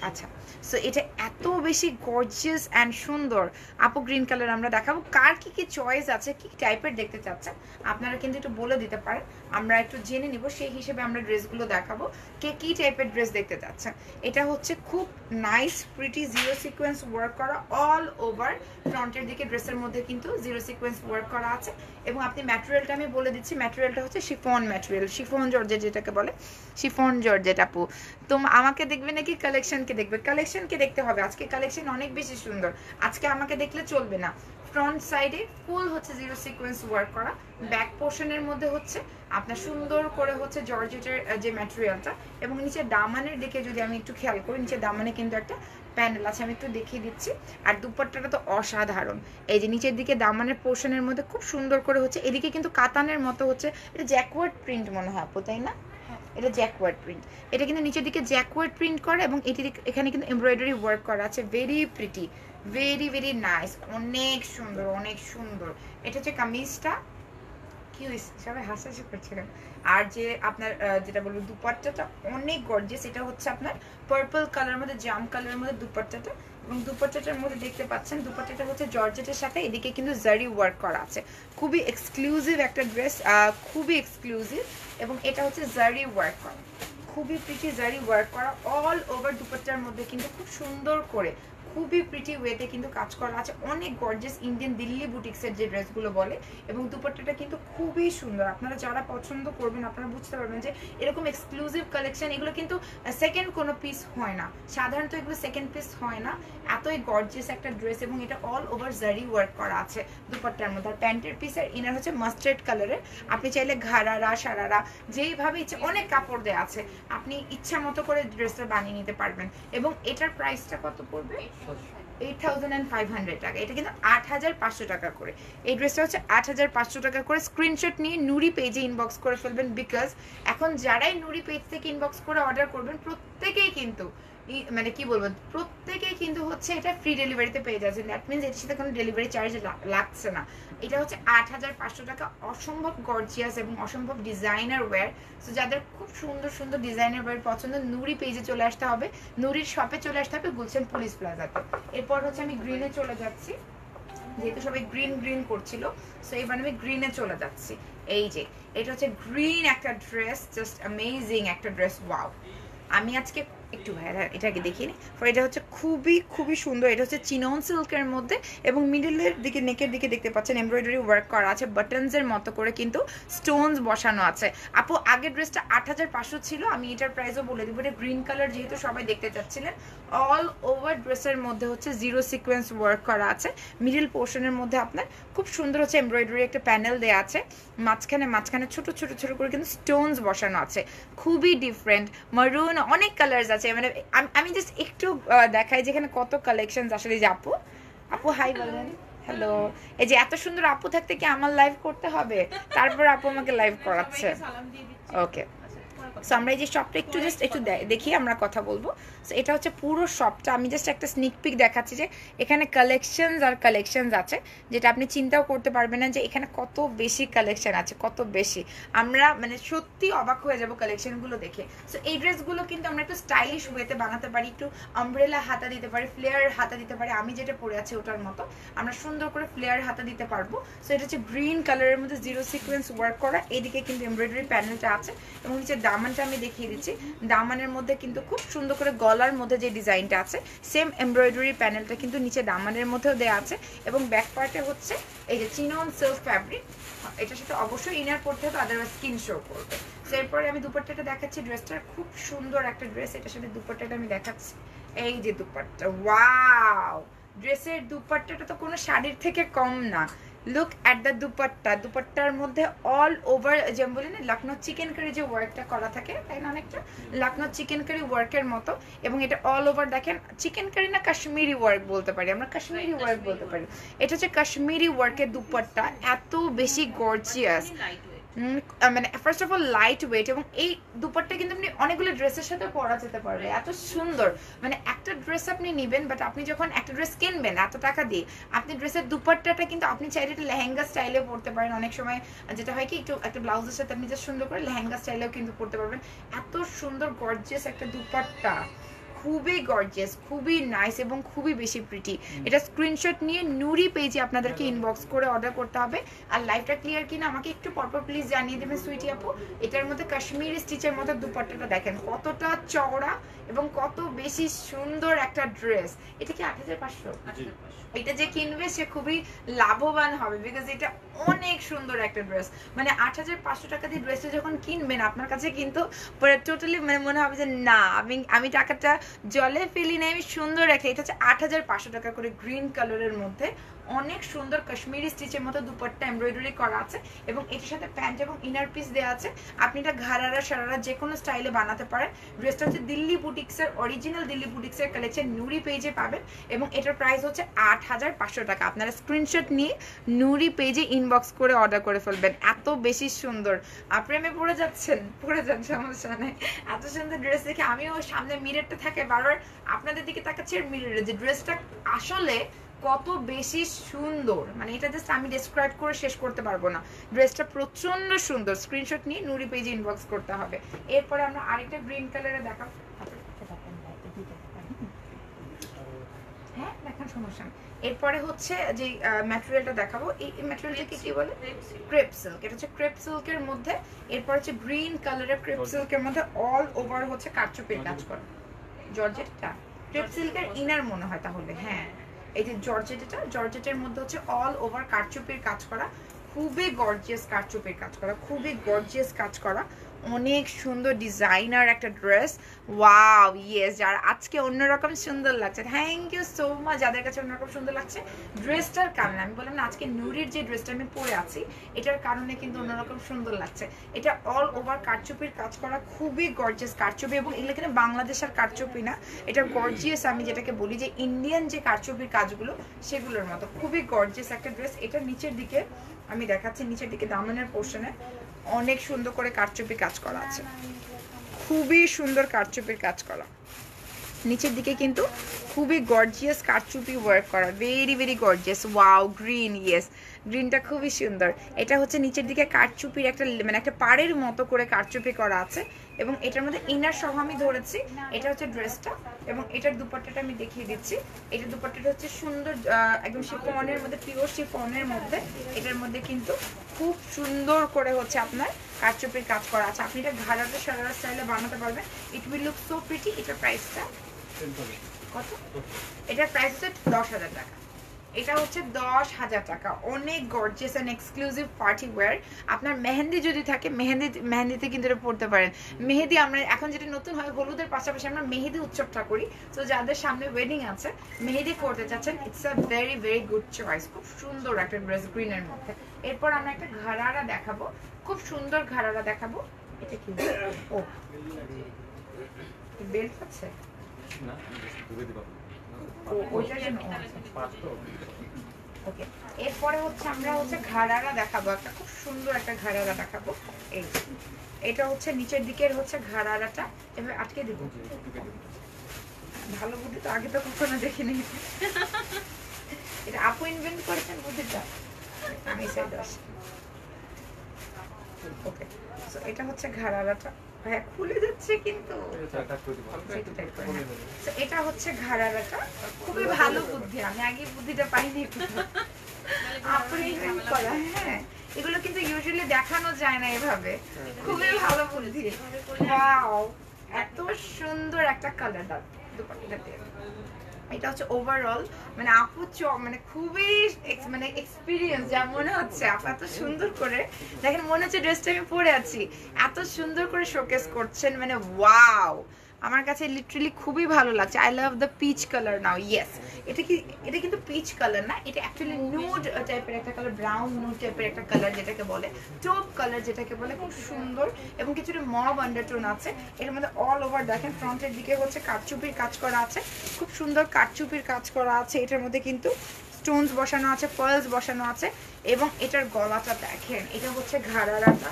Speaker 1: আচ্ছা, সো এটা এত বেশি গর্জিয়াস অ্যান্ড সুন্দর। আপু গ্রিন কালার আমরা দেখাবো। কার কি কি চয়েস আছে, কি টাইপের দেখতে চাচ্ছেন আপনারা কিন্তু একটু বলে দিতে পারেন, আমরা একটু জেনে নিব, সেই হিসেবে আমরা ড্রেসগুলো দেখাবো কে কি টাইপের ড্রেস দেখতে চাচ্ছেন। এটা হচ্ছে খুব nice pretty zero sequence work করা অল ওভার। ফ্রন্টের দিকে ড্রেসের মধ্যে কিন্তু জিরো সিকোয়েন্স ওয়ার্ক করা আছে। এবং আপনি ম্যাটেরিয়ালটা আমি বলে দিচ্ছি, ম্যাটেরিয়ালটা হচ্ছে শিফন ম্যাটেরিয়াল, শিফন জর্জেট যেটাকে বলে, শিফন জর্জেট। আপু তো আমাকে দেখবে নাকি কালেকশনকে দেখবে? কালেকশনকে দেখতে হবে, আজকে কালেকশন অনেক বেশি সুন্দর, আজকে আমাকে দেখলে চলবে না। ফ্রন্ট সাইডে ফুল হচ্ছে জিরো সিকোয়েন্স ওয়ার্ক করা, ব্যাক পোর্শনের মধ্যে হচ্ছে আপনার সুন্দর করে হচ্ছে জর্জেটের যে ম্যাটেরিয়ালটা। এবং নিচে দামানের দিকে যদি আমি একটু খেয়াল করি, নিচে দামানে কিন্তু একটা প্যানেল আছে, আমি একটু দেখিয়ে দিচ্ছি। আর দুপাট্টাটা তো অসাধারণ। এই যে নিচের দিকে দামানের পোর্শনের মধ্যে খুব সুন্দর করে হচ্ছে, এদিকে কিন্তু কাতানের মতো হচ্ছে, এটা জ্যাকওয়ার্ড প্রিন্ট মনে হয় আপু, তাই না? এটা জ্যাকওয়ার্ড প্রিন্ট, এটা কিন্তু নিচের দিকে জ্যাকওয়ার্ড প্রিন্ট করা এবং এখানে কিন্তু এমব্রয়ডারি ওয়ার্ক করা আছে। Very pretty, very very nice, অনেক সুন্দর, অনেক সুন্দর। এটা হচ্ছে কামিজটা। কি হয়েছে সবাই হাসাহাসি করছে কেন? আর যে আপনার যেটা বলবো দুপাট্টাটা অনেক গর্জিয়াস। এটা হচ্ছে আপনার পার্পল কালারের মধ্যে, জাম কালারের মধ্যে দুপাট্টাটা। এবং দুপাট্টাটার মধ্যে দেখতে পাচ্ছেন দুপাট্টাটা হচ্ছে জর্জেটের সাথে এদিকে কিন্তু জারি ওয়ার্ক করা আছে। খুবই এক্সক্লুসিভ একটা ড্রেস, খুবই এক্সক্লুসিভ। এবং এটা হচ্ছে জারি ওয়ার্ক করা, খুবই প্রিটি জারি ওয়ার্ক করা অল ওভার। দুপাট্টার মধ্যে কিন্তু খুব সুন্দর করে খুবই প্রিটি ওয়েতে কিন্তু কাজ করা আছে, অনেক গর্জিয়াস ইন্ডিয়ান দিল্লি বুটিক্সের যে ড্রেসগুলো বলে। এবং দুপাট্টাটা কিন্তু খুবই সুন্দর, আপনারা যারা পছন্দ করবেন আপনারা বুঝতে পারবেন যে এরকম এক্সক্লুসিভ কালেকশন এগুলো কিন্তু সেকেন্ড কোনো পিস হয় না, সাধারণত এগুলো সেকেন্ড পিস হয় না। এতই গর্জিয়াস একটা ড্রেস এবং এটা অল ওভার জারি ওয়ার্ক করা আছে দুপাট্টার মধ্যে। আর প্যান্টের পিস আর ইনার হচ্ছে মাস্টার্ড কালারের। আপনি চাইলে ঘাড়ারা সারারা যেইভাবে ইচ্ছে, অনেক কাপড় দেওয়া আছে, আপনি ইচ্ছা মতো করে ড্রেসটা বানিয়ে নিতে পারবেন। এবং এটার প্রাইসটা কত পড়বে? 8500 টাকা। এটা কিন্তু 8500 টাকা করে। এই ড্রেসটা হচ্ছে 8500 টাকা করে। স্ক্রিনশট নিয়ে নুরি পেজে ইনবক্স করে ফেলবেন, বিকজ এখন যারাই নুরি পেজ থেকে ইনবক্স করে অর্ডার করবেন প্রত্যেকেই কিন্তু মানে কি বলবো, প্রত্যেকেই কিন্তু হচ্ছে এটা ফ্রি ডেলিভারিতে পেয়ে যাচ্ছে। দ্যাট মিনস এটার সাথে কোনো ডেলিভারি চার্জ লাগছে না। এটা হচ্ছে 8500 টাকা। অসম্ভব গর্জিয়াস এবং অসম্ভব ডিজাইনার ওয়্যার। সো যাদের খুব সুন্দর সুন্দর ডিজাইনার ওয়্যার পছন্দ, নুরি পেজে চলে আসতে হবে, নুরির শপে চলে আসতে হবে, গুলশান পুলিশ প্লাজাতে। এরপর হচ্ছে আমি গ্রিনে চলে যাচ্ছি, যেহেতু সবাই গ্রিন গ্রিন করছিল, সো এবার আমি গ্রিনে চলে যাচ্ছি। এই যে এটা হচ্ছে গ্রিন একটা ড্রেস, জাস্ট অ্যামেজিং একটা ড্রেস। ওয়াও! আমি আজকে একটু এটাকে দেখিনি। এটা হচ্ছে খুবই খুবই সুন্দর। এটা হচ্ছে চিনন সিল্কের মধ্যে এবং মিডলের দিকে নেকের দিকে দেখতে পাচ্ছেন এমব্রয়ডারি ওয়ার্ক করা আছে, বাটনসের মতো করে কিন্তু স্টোনস বসানো আছে। আপু আগের ড্রেসটা 8500 ছিল, আমি এটার প্রাইসও বলে দিব। এটা গ্রিন কালার যেহেতু সবাই দেখতে চাচ্ছিলেন। অল ওভার ড্রেসের মধ্যে হচ্ছে জিরো সিকোয়েন্স ওয়ার্ক করা আছে। মিডল পোর্শনের মধ্যে আপনার খুব সুন্দর হচ্ছে এমব্রয়ডারি একটা প্যানেল দেওয়া আছে, মাঝখানে ছোট ছোট ছোট করে কিন্তু স্টোনস বসানো আছে। খুবই ডিফারেন্ট, মারুন, অনেক কালার্স আছে। মানে আমি জাস্ট একটু দেখাই যেখানে কত কালেকশনস আসলে। যে আপু হাই বলেন, হ্যালো। এই যে এত সুন্দর আপু থাকতে কি আমার লাইভ করতে হবে? তারপর আপু আমাকে লাইভ করাচ্ছে। ওকে, সো আমরা এই যে শপটা একটু দেখি, আমরা কথা বলবো। সো এটা হচ্ছে পুরো শপটা, আমি জাস্ট একটা স্নিক পিক দেখাচ্ছি যে এখানে কালেকশনস আর কালেকশনস আছে, যেটা আপনি চিন্তাও করতে পারবেন না যে এখানে কত বেশি কালেকশন আছে, কত বেশি। আমরা মানে সত্যি অবাক হয়ে যাবো কালেকশনগুলো দেখে। সো এই ড্রেসগুলো কিন্তু আমরা একটু স্টাইলিশ ওয়েতে বানাতে পারি, একটু আমব্রেলা হাতা দিতে পারি, ফ্লেয়ার হাতা দিতে পারি। আমি যেটা পরে আছি ওটার মতো আমরা সুন্দর করে ফ্লেয়ার হাতা দিতে পারবো। সো এটা হচ্ছে গ্রিন কালারের মধ্যে জিরো সিকোয়েন্স ওয়ার্ক করা। এদিকে কিন্তু এমব্রয়ডারি প্যানেলটা আছে এবং নিচে দামানটা আমি দেখিয়ে দিচ্ছি। দামানের মধ্যে কিন্তু খুব সুন্দর করে গলার মধ্যে যে ডিজাইনটা আছে সেম এমব্রয়ডারি প্যানেলটা কিন্তু নিচে দামানের মধ্যেও দেওয়া আছে। এবং ব্যাক পার্টে হচ্ছে এই যে চিনন সিল্ক ফ্যাব্রিক, এটার সাথে অবশ্যই ইনার পড়তে হবে, আদারওয়াইজ স্কিন শো করবে। সো এরপরে আমি দুপাট্টাটা দেখাচ্ছি। ড্রেসটার খুব সুন্দর একটা ড্রেস, এটার সাথে দুপাট্টাটা আমি দেখাচ্ছি। এই যে দুপাট্টা, ওয়াও! ড্রেসের দুপাট্টাটা তো কোনো শাড়ির থেকে কম না, লুক অ্যাট দ্য দুপাট্টা। দুপাট্টার মধ্যে অল ওভার যেমন বলি না লখনৌ চিকেন কারি যে ওয়ার্কটা করা থাকে, তাই না, অনেকটা লখনৌ চিকেন কারি ওয়ার্কের মতো। এবং এটা অল ওভার দেখেন চিকেন কারি না কাশ্মীরি ওয়ার্ক বলতে পারি আমরা, কাশ্মীরি ওয়ার্ক বলতে পারি। এটা হচ্ছে কাশ্মীরি ওয়ার্কের দুপাট্টা, এত বেশি গর্জিয়াস, মানে first of all light weight. এবং এই দুপাট্টা কিন্তু আপনি অনেকগুলো ড্রেসের সাথে পরা যেতে পারবে, এত সুন্দর। মানে একটা ড্রেস আপনি নেবেন, বাট আপনি যখন একটা ড্রেস কিনবেন এত টাকা দিয়ে, আপনি ড্রেসের দুপাট্টাটা কিন্তু আপনি চাইলে এটা লেহেঙ্গা স্টাইলে পরতে পারেন। অনেক সময় যেটা হয় কি একটু একটা ব্লাউজের সাথে আপনি যা সুন্দর করে লেহেঙ্গা স্টাইলেও কিন্তু পরতে পারবেন। এত সুন্দর গর্জিয়াস একটা দুপাট্টা, খুবই গর্জিয়াস, খুবই নাইস এবং খুবই বেশি প্রিটি। এটা স্ক্রিনশট নিয়ে নুরি পেজে আপনাদেরকে ইনবক্স করে অর্ডার করতে হবে। আর লাইভটা ক্লিয়ার কিনা আমাকে একটু পরপর প্লিজ জানিয়ে দেবেন সুইটি আপু। এটার মধ্যে কাশ্মীরি স্টিচের মতো দুপাট্টাটা দেখেন কতটা চওড়া এবং কত বেশি সুন্দর একটা ড্রেস। এটা কি 8500? এটা যে কিনবে সে খুবই লাভবান হবে, বিকজ এটা অনেক সুন্দর একটা ড্রেস। মানে 8500 টাকা দিয়ে ড্রেসটা যখন কিনবেন আপনার কাছে কিন্তু টোটালি মানে মনে হবে যে না, আমি টাকাটা জলে ফেলি না, আমি সুন্দর একটা। এটা হচ্ছে 8500 টাকা করে, গ্রিন কালারের মধ্যে অনেক সুন্দর কাশ্মীরি স্টিচের মতো দুপাট্টা এমব্রয়ডারি করা আছে। এবং এটার সাথে প্যান্ট এবং ইনার পিস দেওয়া আছে। আপনি এটা ঘাড়ারা সারারা যে কোনো স্টাইলে বানাতে পারেন। ড্রেসটা হচ্ছে দিল্লি বুটিক্সের, অরিজিনাল দিল্লি বুটিক্সের কালেকশন, নুরি পেজে পাবেন। এবং এটার প্রাইস হচ্ছে 8500 টাকা। আপনারা স্ক্রিনশট নিয়ে নুরি পেজে ইনবক্স করে অর্ডার করে ফেলবেন। এত বেশি সুন্দর, প্রেমে পড়ে যাচ্ছেন, পড়ে যান, সমস্যা নেই। এত সুন্দর ড্রেস দেখে আমিও সামনে মিররটা থাকে বারবার আপনাদের দিকে তাকাচ্ছি, মিররে যে ড্রেসটা আসলে কত বেশি সুন্দর, মানে এটা জাস্ট আমি ডেসক্রাইব করে শেষ করতে পারবো না। ড্রেসটা প্রচন্ড সুন্দর। স্ক্রিনশট নিয়ে নুরি পেজে ইনবক্স করতে হবে। এরপরে আমরা আরেকটা গ্রিন কালারে দেখাবো। হ্যাঁ দেখান, সমস্যা নেই। এরপরে হচ্ছে যে ম্যাটেরিয়ালটা দেখাবো, এই ম্যাটেরিয়ালটাকে কি বলে? Crepe silk. এটা হচ্ছে ক্রেপ সিল্কের মধ্যে। এরপর হচ্ছে গ্রিন কালারের ক্রেপ সিল্কের মধ্যে অল ওভার হচ্ছে কারচুপির কাজ করা। জর্জেটটা ক্রেপ সিল্কের ইনার মনে হয় তাহলে, হ্যাঁ। এই যে জর্জেটটা, জর্জেটের মধ্যে হচ্ছে অল ওভার কারচুপির কাজ করা, খুবই গর্জিয়াস কারচুপির কাজ করা, খুবই গর্জিয়াস কাজ করা, অনেক সুন্দর ডিজাইনার একটা ড্রেস। ওয়াও, ইয়েস, যারা আজকে অন্যরকম সুন্দর লাগছে, থ্যাংক ইউ সো মাচ। যাদের কাছে অন্যরকম সুন্দর লাগছে ড্রেসটার কারণে, আমি বললাম না আজকে নুরির যে ড্রেসটা আমি পরে আছি এটার কারণে কিন্তু অন্যরকম সুন্দর লাগছে। এটা অল ওভার কারচুপির কাজ করা, খুবই গর্জিয়াস কারচুপি। এবং এগুলো কিন্তু বাংলাদেশের কারচুপি না, এটা গর্জিয়াস, আমি যেটাকে বলি যে ইন্ডিয়ান যে কারচুপির কাজগুলো সেগুলোর মতো, খুবই গর্জিয়াস একটা ড্রেস। এটা নিচের দিকে আমি দেখাচ্ছি, নিচের দিকে দামানের পোর্শনে অনেক সুন্দর করে কারচুপি কাজ করা আছে, খুবই সুন্দর কারচুপির কাজ করা। নিচের দিকে কিন্তু খুবই গর্জিয়াস কারচুপি ওয়ার্ক করা, very very gorgeous. Wow, green, yes, গ্রিনটা খুবই সুন্দর। এটা হচ্ছে নিচের দিকে কারচুপির একটা মানে একটা পাড়ের মতো করে কারচুপি করা আছে। এবং এটার মধ্যে ইনার সহ আমি ধরেছি। এটা হচ্ছে ড্রেসটা এবং এটার দুপাট্টাটা আমি দেখিয়ে দিচ্ছি। এটার দুপাট্টাটা হচ্ছে সুন্দর, একদম শিফনের মধ্যে, পিওর শিফনের মধ্যে। এটার মধ্যে কিন্তু খুব সুন্দর করে হচ্ছে আপনার কারচুপির কাজ করা আছে। আপনি এটা ঘাড়াতে সারারা স্টাইলে বানাতে পারবেন। It will look so pretty. এটার প্রাইসটা কত? এটার প্রাইস হচ্ছে 10,000 টাকা। এটা হচ্ছে 10,000 টাকা। অনেক gorgeous and exclusive party wear. আপনার মেহেন্দি যদি থাকে, মেহেন্দিতে কিন্তু এটা পড়তে পারেন। মেহেদি আমরা এখন যেটা নতুন হয়, হলুদের পাশাপাশি আমরা মেহেদি উৎসবটা করি। তো যাদের সামনে ওয়েডিং আছে, মেহেদি করতে চাচ্ছেন, it's a very very good choice. খুব সুন্দর একটা ড্রেস গ্রিনের মধ্যে। এরপর আমরা একটা ঘাড়ারা দেখাবো, খুব সুন্দর ঘাড়ারা দেখাবো। এটা কি? ও, বেল্ট আছে না, ওইটার জন্য। ওকে, এরপরে হচ্ছে আমরা হচ্ছে ঘাড়ারা দেখাবো, একটা খুব সুন্দর একটা ঘাড়ারা দেখাবো। এই এটা হচ্ছে নিচের দিকের হচ্ছে ঘাড়ারাটা, এভাবে আটকে দিব। ভালো বুদ্ধি তো, আগে তো কখনো দেখিনি। এটা আপু ইনভেন্ট করেছেন বুদ্ধিটা, আমি সাইডে আসি। ওকে, সো এটা হচ্ছে ঘাড়ারাটা। হ্যাঁ, খুলে যাচ্ছে কিন্তু। এটা হচ্ছে ঘাড়ারাটা, খুবই ভালো বুদ্ধি, আমি আগে বুদ্ধিটা পাইনি। হ্যাঁ, এগুলো কিন্তু ইউজুয়ালি দেখানো যায় না এভাবে, খুবই ভালো বুদ্ধি। ওয়াও, এত সুন্দর একটা কালার দুপাট্টাতে। এটা হচ্ছে ওভারঅল মানে আপু মানে খুবই মানে এক্সপিরিয়েন্স, যা মনে হচ্ছে আপু এত সুন্দর করে দেখেন, মনে হচ্ছে ড্রেসটা আমি পরে আছি, এত সুন্দর করে শোকেস করছেন, মানে ওয়াও। আমার কাছে লিটারালি খুবই ভালো লাগছে। I love the peach colour now. Yes, এটা কিন্তু পিচ কালার না, এটা অ্যাকচুয়ালি নুড টাইপের একটা কালার, ব্রাউন নুড টাইপের একটা কালার যেটাকে বলে, টপ কালার যেটাকে বলে, খুব সুন্দর এবং কিছুটা মব আন্ডারটোন আছে এর মধ্যে। অল ওভার দেখেন ফ্রন্টের দিকে হচ্ছে কারচুপির কাজ করা আছে, খুব সুন্দর কারচুপির কাজ করা আছে। এটার মধ্যে কিন্তু স্টোনস বসানো আছে, পার্লস বসানো আছে এবং এটার গলাটা দেখেন, এটা হচ্ছে ঘাড়ারাটা,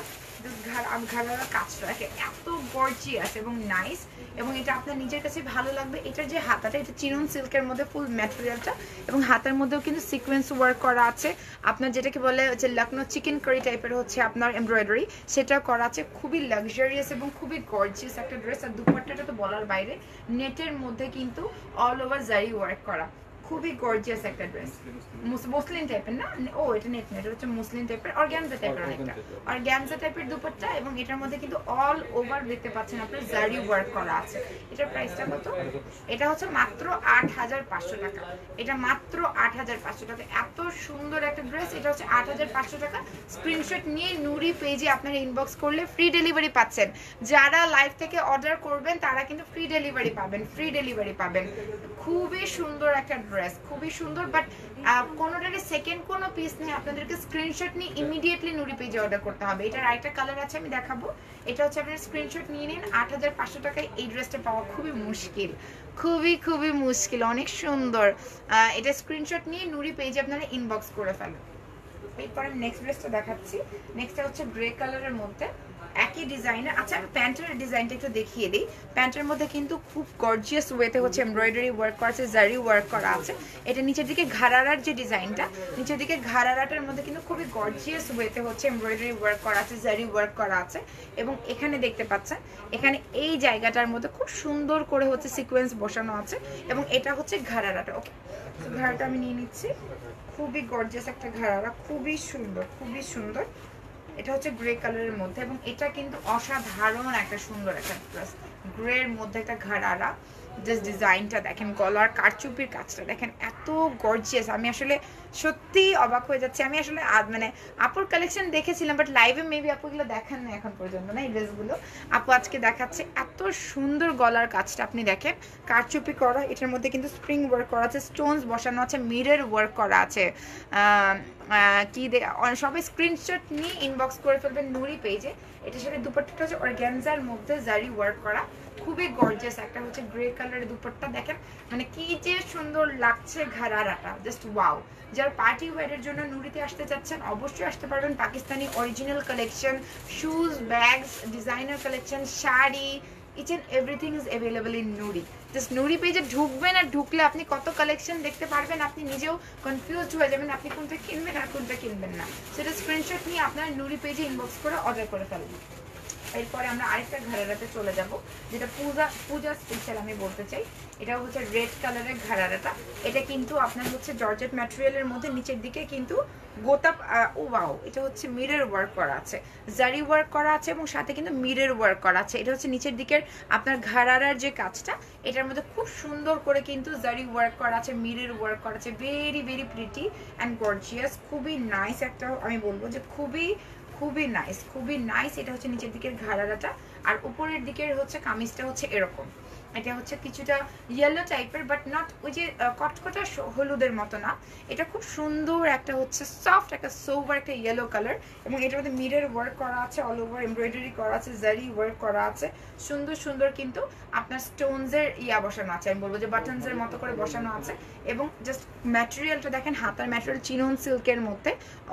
Speaker 1: ঘাড়ারা কাজটা দেখেন এত গর্জিয়াস এবং নাইস, এবং এটা আপনার নিজের কাছে ভালো লাগবে। এটার যে হাতাটা, এটা চিনন সিল্কের মধ্যে ফুল ম্যাটেরিয়ালটা, এবং হাতের মধ্যেও কিন্তু সিকোয়েন্স ওয়ার্ক করা আছে, আপনার যেটাকে বলে হচ্ছে লখনৌ চিকেন কারি টাইপের হচ্ছে আপনার এমব্রয়ডারি, সেটা করা আছে। খুবই লাক্সারিয়াস এবং খুবই গর্জিয়াস একটা ড্রেস। আর দুপাট্টাটা তো বলার বাইরে, নেটের মধ্যে কিন্তু অল ওভার জারি ওয়ার্ক করা, খুবই গর্জিয়াস একটা ড্রেস। মুসলিম টাইপের না, ও এটা নেট না, এটা হচ্ছে মুসলিম টাইপের অর্গানজা টাইপের, অনেকটা অর্গানজা টাইপের দুপাট্টা, এবং এটার মধ্যে কিন্তু অল ওভার দেখতে পাচ্ছেন আপনার জারি ওয়ার্ক করা আছে। এটার প্রাইসটা কত? এটা হচ্ছে মাত্র ৮৫০০ টাকা। এটা মাত্র ৮৫০০ টাকা। এত সুন্দর একটা ড্রেস, এটা হচ্ছে ৮৫০০ টাকা। স্ক্রিনশট নিয়ে নুরি পেজে আপনারা ইনবক্স করলে ফ্রি ডেলিভারি পাচ্ছেন। যারা লাইভ থেকে অর্ডার করবেন তারা কিন্তু ফ্রি ডেলিভারি পাবেন, ফ্রি ডেলিভারি পাবেন। খুবই সুন্দর একটা ড্রেস, খুবই সুন্দর, বাট কোনোটারই সেকেন্ড কোনো পিস নেই, আপনাদেরকে স্ক্রিনশট নিয়ে ইমিডিয়েটলি নুরি পেজে অর্ডার করতে হবে। এটার আরেকটা কালার আছে, আমি দেখাবো। এটা হচ্ছে আপনার স্ক্রিনশট নিয়ে নিন। ৮৫০০ টাকায় এই ড্রেসটা পাওয়া খুবই মুশকিল, খুবই মুশকিল, অনেক সুন্দর। এটা স্ক্রিনশট নিয়ে নুরি পেজে আপনারা ইনবক্স করে ফেলেন। এরপর আমি নেক্সট ড্রেসটা দেখাচ্ছি। নেক্সটটা হচ্ছে গ্রে কালারের মধ্যে, একই ডিজাইনের। আচ্ছা, আমি প্যান্টের ডিজাইনটা একটু দেখিয়ে দিই। প্যান্টের মধ্যে কিন্তু খুব গর্জিয়াস ওয়েতে হচ্ছে এমব্রয়ডারি ওয়ার্ক করা আছে, জারি ওয়ার্ক করা আছে। এটা নিচের দিকে ঘাড়ারার যে ডিজাইনটা, নিচের দিকে ঘাড়ারাটার মধ্যে কিন্তু খুবই গর্জিয়াস ওয়েতে হচ্ছে এমব্রয়ডারি ওয়ার্ক করা আছে, জারি ওয়ার্ক করা আছে। এবং এখানে দেখতে পাচ্ছেন, এখানে এই জায়গাটার মধ্যে খুব সুন্দর করে হচ্ছে সিকোয়েন্স বসানো আছে, এবং এটা হচ্ছে ঘাড়ারাটা। ওকে, ঘাড়াটা আমি নিয়ে নিচ্ছি। খুবই গর্জিয়াস একটা ঘাড়ারা, খুবই সুন্দর, খুবই সুন্দর। এটা হচ্ছে গ্রে কালারের মধ্যে, এবং এটা কিন্তু অসাধারণ একটা সুন্দর একটা ড্রেস। গ্রের মধ্যে একটা ঘাড়ারা, জাস্ট ডিজাইনটা দেখেন, গলার কারচুপির কাজটা দেখেন, এত গর্জিয়াস। আমি আসলে সত্যি অবাক হয়ে যাচ্ছি। আমি আসলে মানে আপুর কালেকশন দেখেছিলাম, বাট লাইভে মেবি আপুগুলো দেখান না এখন পর্যন্ত, না এই ড্রেসগুলো আপু আজকে দেখাচ্ছে। এত সুন্দর গলার কাজটা আপনি দেখেন, কারচুপি করা, এটার মধ্যে কিন্তু স্প্রিং ওয়ার্ক করা আছে, স্টোনস বসানো আছে, মিরর ওয়ার্ক করা আছে। কি সবাই স্ক্রিনশট নিয়ে ইনবক্স করে ফেলবেন নুরি পেজে। এটার সাথে দুপাট্টাটা হচ্ছে অর্গানজার মধ্যে জারি ওয়ার্ক করা, খুবই গর্জিয়াস একটা হচ্ছে গ্রে কালারের দুপাট্টা। দেখেন মানে কি যে সুন্দর লাগছে ঘাড়ারাটা, জাস্ট ওয়াও। যারা পার্টি ওয়্যারের জন্য নুরিতে আসতে চাচ্ছেন অবশ্যই আসতে পারবেন। Pakistani original collection, shoes, bags, designer collection, sari, each and everything is available in Nuri. Just Nuri পেজে ঢুকবেন, আর ঢুকলে আপনি কত কালেকশন দেখতে পারবেন, আপনি নিজেও কনফিউজড হয়ে যাবেন আপনি কোনটা কিনবেন আর কোনটা কিনবেন না। সেটা স্ক্রিনশট নিয়ে আপনার নুরি পেজে ইনবক্স করে অর্ডার করে ফেলবেন। এরপরে আমরা আরেকটা ঘাড়ারাতে চলে যাব, যেটা পূজা স্পেশাল আমি বলতে চাই। এটা হচ্ছে রেড কালারের ঘাড়ারাটা। এটা কিন্তু আপনার হচ্ছে জর্জেট ম্যাটেরিয়ালের মধ্যে নিচের দিকে কিন্তু গোতা, ওয়াও, এটা হচ্ছে মিরর ওয়ার্ক করা আছে, জারি ওয়ার্ক করা আছে, এবং সাথে কিন্তু মিরর ওয়ার্ক করা আছে। এটা হচ্ছে নিচের দিকের আপনার ঘাড়ারার যে কাজটা, এটার মধ্যে খুব সুন্দর করে কিন্তু জারি ওয়ার্ক করা আছে, মিরর ওয়ার্ক করা আছে। ভেরি প্রিটি অ্যান্ড গর্জিয়াস, খুবই নাইস একটা, আমি বলবো যে খুবই নাইস। এটা হচ্ছে নিচের দিকের ঘাড়ারাটা, আর উপরের দিকের হচ্ছে কামিজটা হচ্ছে এরকম। এটা হচ্ছে কিছুটা ইয়েলো টাইপের, বাট নট ওই যে কটকটা হলুদের মতো না। এটা খুব সুন্দর একটা হচ্ছে সফট একটা সোভার একটা ইয়েলো কালার, এবং এটার মধ্যে মিরর ওয়ার্ক করা আছে, অল ওভার এমব্রয়ডারি করা আছে, জারি ওয়ার্ক করা আছে, সুন্দর কিন্তু আপনার স্টোনসের বসানো আছে, আমি বলবো যে বাটনসের মতো করে বসানো আছে। এবং জাস্ট ম্যাটেরিয়ালটা দেখেন, হাতার ম্যাটেরিয়াল চিনন সিল্কের মধ্যে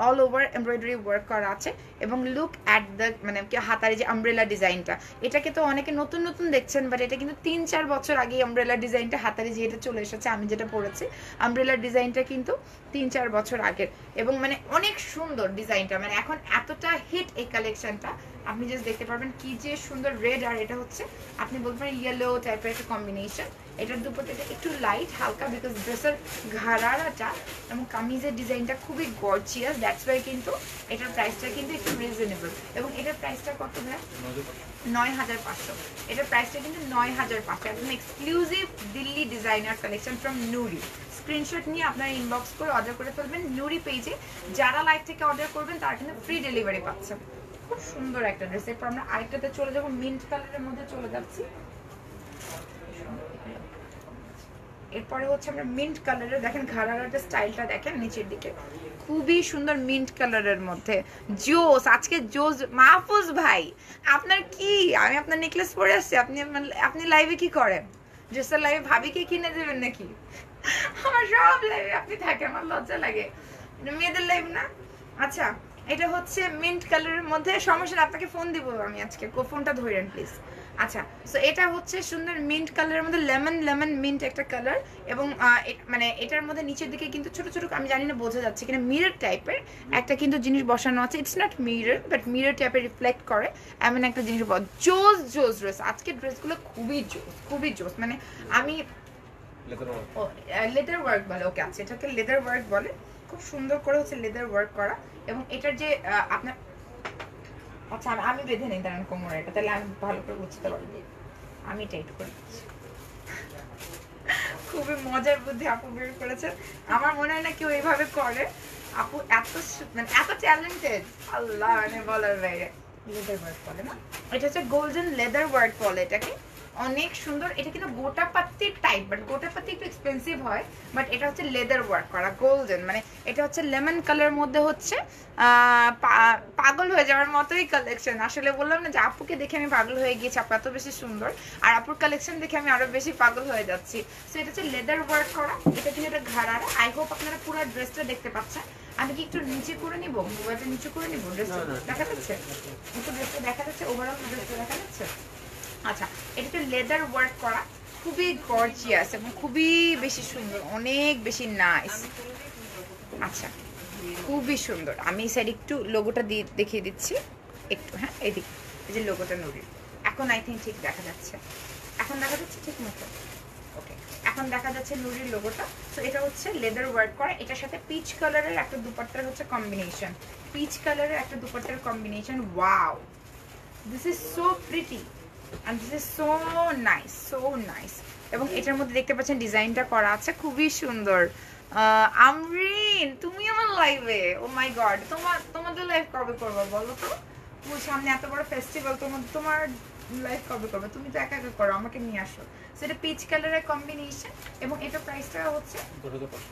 Speaker 1: অল ওভার এমব্রয়ডারি ওয়ার্ক করা আছে। এবং লুক অ্যাট দ্য মানে হাতার যে আমব্রেলা ডিজাইনটা, এটাকে তো অনেকে নতুন দেখছেন, বাট এটা কিন্তু ৩-৪ বছর আগে আমব্রেলা ডিজাইনটা হাতারে যেটা চলে এসেছে, আমি যেটা পড়েছি আমব্রেলা ডিজাইনটা কিন্তু ৩-৪ বছর আগের, এবং মানে অনেক সুন্দর ডিজাইনটা, মানে এখন এতটা হিট এই কালেকশনটা। আপনি জাস্ট দেখতে পারবেন কি যে সুন্দর রেড, আর এটা হচ্ছে আপনি বলতে পারেন ইয়েলো টাইপের একটা কম্বিনেশন। এটার দুপাট্টাটা একটু লাইট হালকা, বিকজ ড্রেসের ঘাড়ারাটা এবং কামিজের ডিজাইনটা খুবই গর্জিয়াস, দ্যাটস ওয়াই কিন্তু এটার প্রাইসটা কিন্তু একটু রিজনেবল। এবং এটার প্রাইসটা কত ভাই? ৯৫০০। এটার প্রাইসটা কিন্তু ৯৫০০, একদম exclusive Delhi designer collection from Nuri. Screenshot নিয়ে আপনারা ইনবক্স করে অর্ডার করে ফেলবেন নুরি পেজে। যারা লাইভ থেকে অর্ডার করবেন তারা কিন্তু ফ্রি ডেলিভারি পাচ্ছেন। খুব সুন্দর একটা ড্রেস। এরপর আমরা আরেকটাতে চলে যাবো, মিন্ট কালারের মধ্যে চলে যাচ্ছি। এরপরে হচ্ছে আমরা মিন্ট কালারের, দেখেন ঘাড়ারাটা স্টাইলটা দেখেন নিচের দিকে, খুবই সুন্দর মিন্ট কালারের মধ্যে। জোস, আজকে জোস মাহফুজ ভাই, আপনার কি, আমি আপনার নেকলেস পরে আসছি, আপনি লাইভে কি করেন? জোসের লাইভে ভাবিকে কিনে দেবেন নাকি? আমার সব লাইভে আপনি থাকেন, আমার লজ্জা লাগে, মেয়েদের লাইভ না। আচ্ছা, এটা হচ্ছে মিন্ট কালারের মধ্যে, সমস্যা না, আপনাকে ফোন দিব আমি আজকে, ফোনটা ধরেন প্লিজ। আচ্ছা, সো এটা হচ্ছে সুন্দর মিন্ট কালারের মধ্যে, লেমন মিন্ট একটা কালার, এবং মানে এটার মধ্যে নিচের দিকে কিন্তু ছোট ছোট, আমি জানি না বোঝা যাচ্ছে কিনা, মিরর টাইপের একটা কিন্তু জিনিস বসানো আছে। It's not mirror, but mirror টাইপের রিফ্লেক্ট করে এমন একটা জিনিস। জোস ড্রেস, আজকের ড্রেসগুলো খুবই জোস, মানে আমি লেদার ওয়ার্ক বলে, ওকে আচ্ছা, এটাকে লেদার ওয়ার্ক বলে, খুব সুন্দর করে হচ্ছে লেদার ওয়ার্ক করা। এবং এটার যে আপনার, আচ্ছা আমি বেঁধে নিই দাঁড়ান কোমরে, এটা তাহলে আমি ভালো করে বুঝতে পারবো, আমি টাইট করে দিচ্ছি। খুবই মজার বুদ্ধি আপু বের করেছে, আমার মনে হয় না কেউ এইভাবে করে। আপু এত ট্যালেন্টেড, আল্লাহ, মানে বলার বাইরে। লেদার ওয়ার্ক বলে না, এটা হচ্ছে গোল্ডেন লেদার ওয়ার্ক বলে এটাকে, অনেক সুন্দর। এটা কিন্তু গোটা পাত্তির টাইপ, বাট গোটা পাত্তি একটু এক্সপেন্সিভ হয়, বাট এটা হচ্ছে লেদার ওয়ার্ক করা গোল্ডেন, মানে এটা হচ্ছে লেমন কালার মধ্যে হচ্ছে পাগল হয়ে যাওয়ার মতোই কালেকশন। আসলে বললাম না যে আপুকে দেখে আমি পাগল হয়ে গিয়েছি, আপু এত বেশি সুন্দর, আর আপুর কালেকশন দেখে আমি আরো বেশি পাগল হয়ে যাচ্ছি। সো এটা হচ্ছে লেদার ওয়ার্ক করা, এটা কিন্তু এটা ঘাড়ারা। আই হোপ আপনারা পুরো ড্রেসটা দেখতে পাচ্ছেন। আমি কি একটু নিচে করে নিব, মোবাইলটা নিচে করে নিব, ড্রেসটা দেখা যাচ্ছে, একটু ড্রেসটা দেখা যাচ্ছে, ওভারঅল ড্রেসটা দেখা যাচ্ছে। আচ্ছা, এটা তো লেদার ওয়ার্ক করা, খুবই গর্জিয়াস এবং খুবই বেশি সুন্দর, অনেক বেশি নাইস। আচ্ছা, খুবই সুন্দর। আমি স্যার একটু লোগোটা দেখিয়ে দিচ্ছি একটু, হ্যাঁ এদিক, এই যে লোগোটা নুরির, এখন আই থিঙ্ক ঠিক দেখা যাচ্ছে, এখন দেখা যাচ্ছে ঠিক মতো, ওকে, এখন দেখা যাচ্ছে নুরির লোগোটা। তো এটা হচ্ছে লেদার ওয়ার্ক করা, এটার সাথে পিচ কালারের একটা দুপাট্টার হচ্ছে কম্বিনেশন, পিচ কালারের একটা দুপাট্টার combination. Wow, this is so pretty and this is so nice এবং এটার মধ্যে দেখতে পাচ্ছেন ডিজাইনটা করা আছে, খুবই সুন্দর। আমরিন, তুমি আমার লাইভে, ও মাই গড, তোমাদের লাইভ কবে করবে বলো তো? সামনে এত বড় ফেস্টিভ্যাল, তোমার লাইভ কবে করবে? তুমি তো একা একা করো, আমাকে নিয়ে আসো। সেটা পিচ কালারের কম্বিনেশন, এবং এটা প্রাইসটা হচ্ছে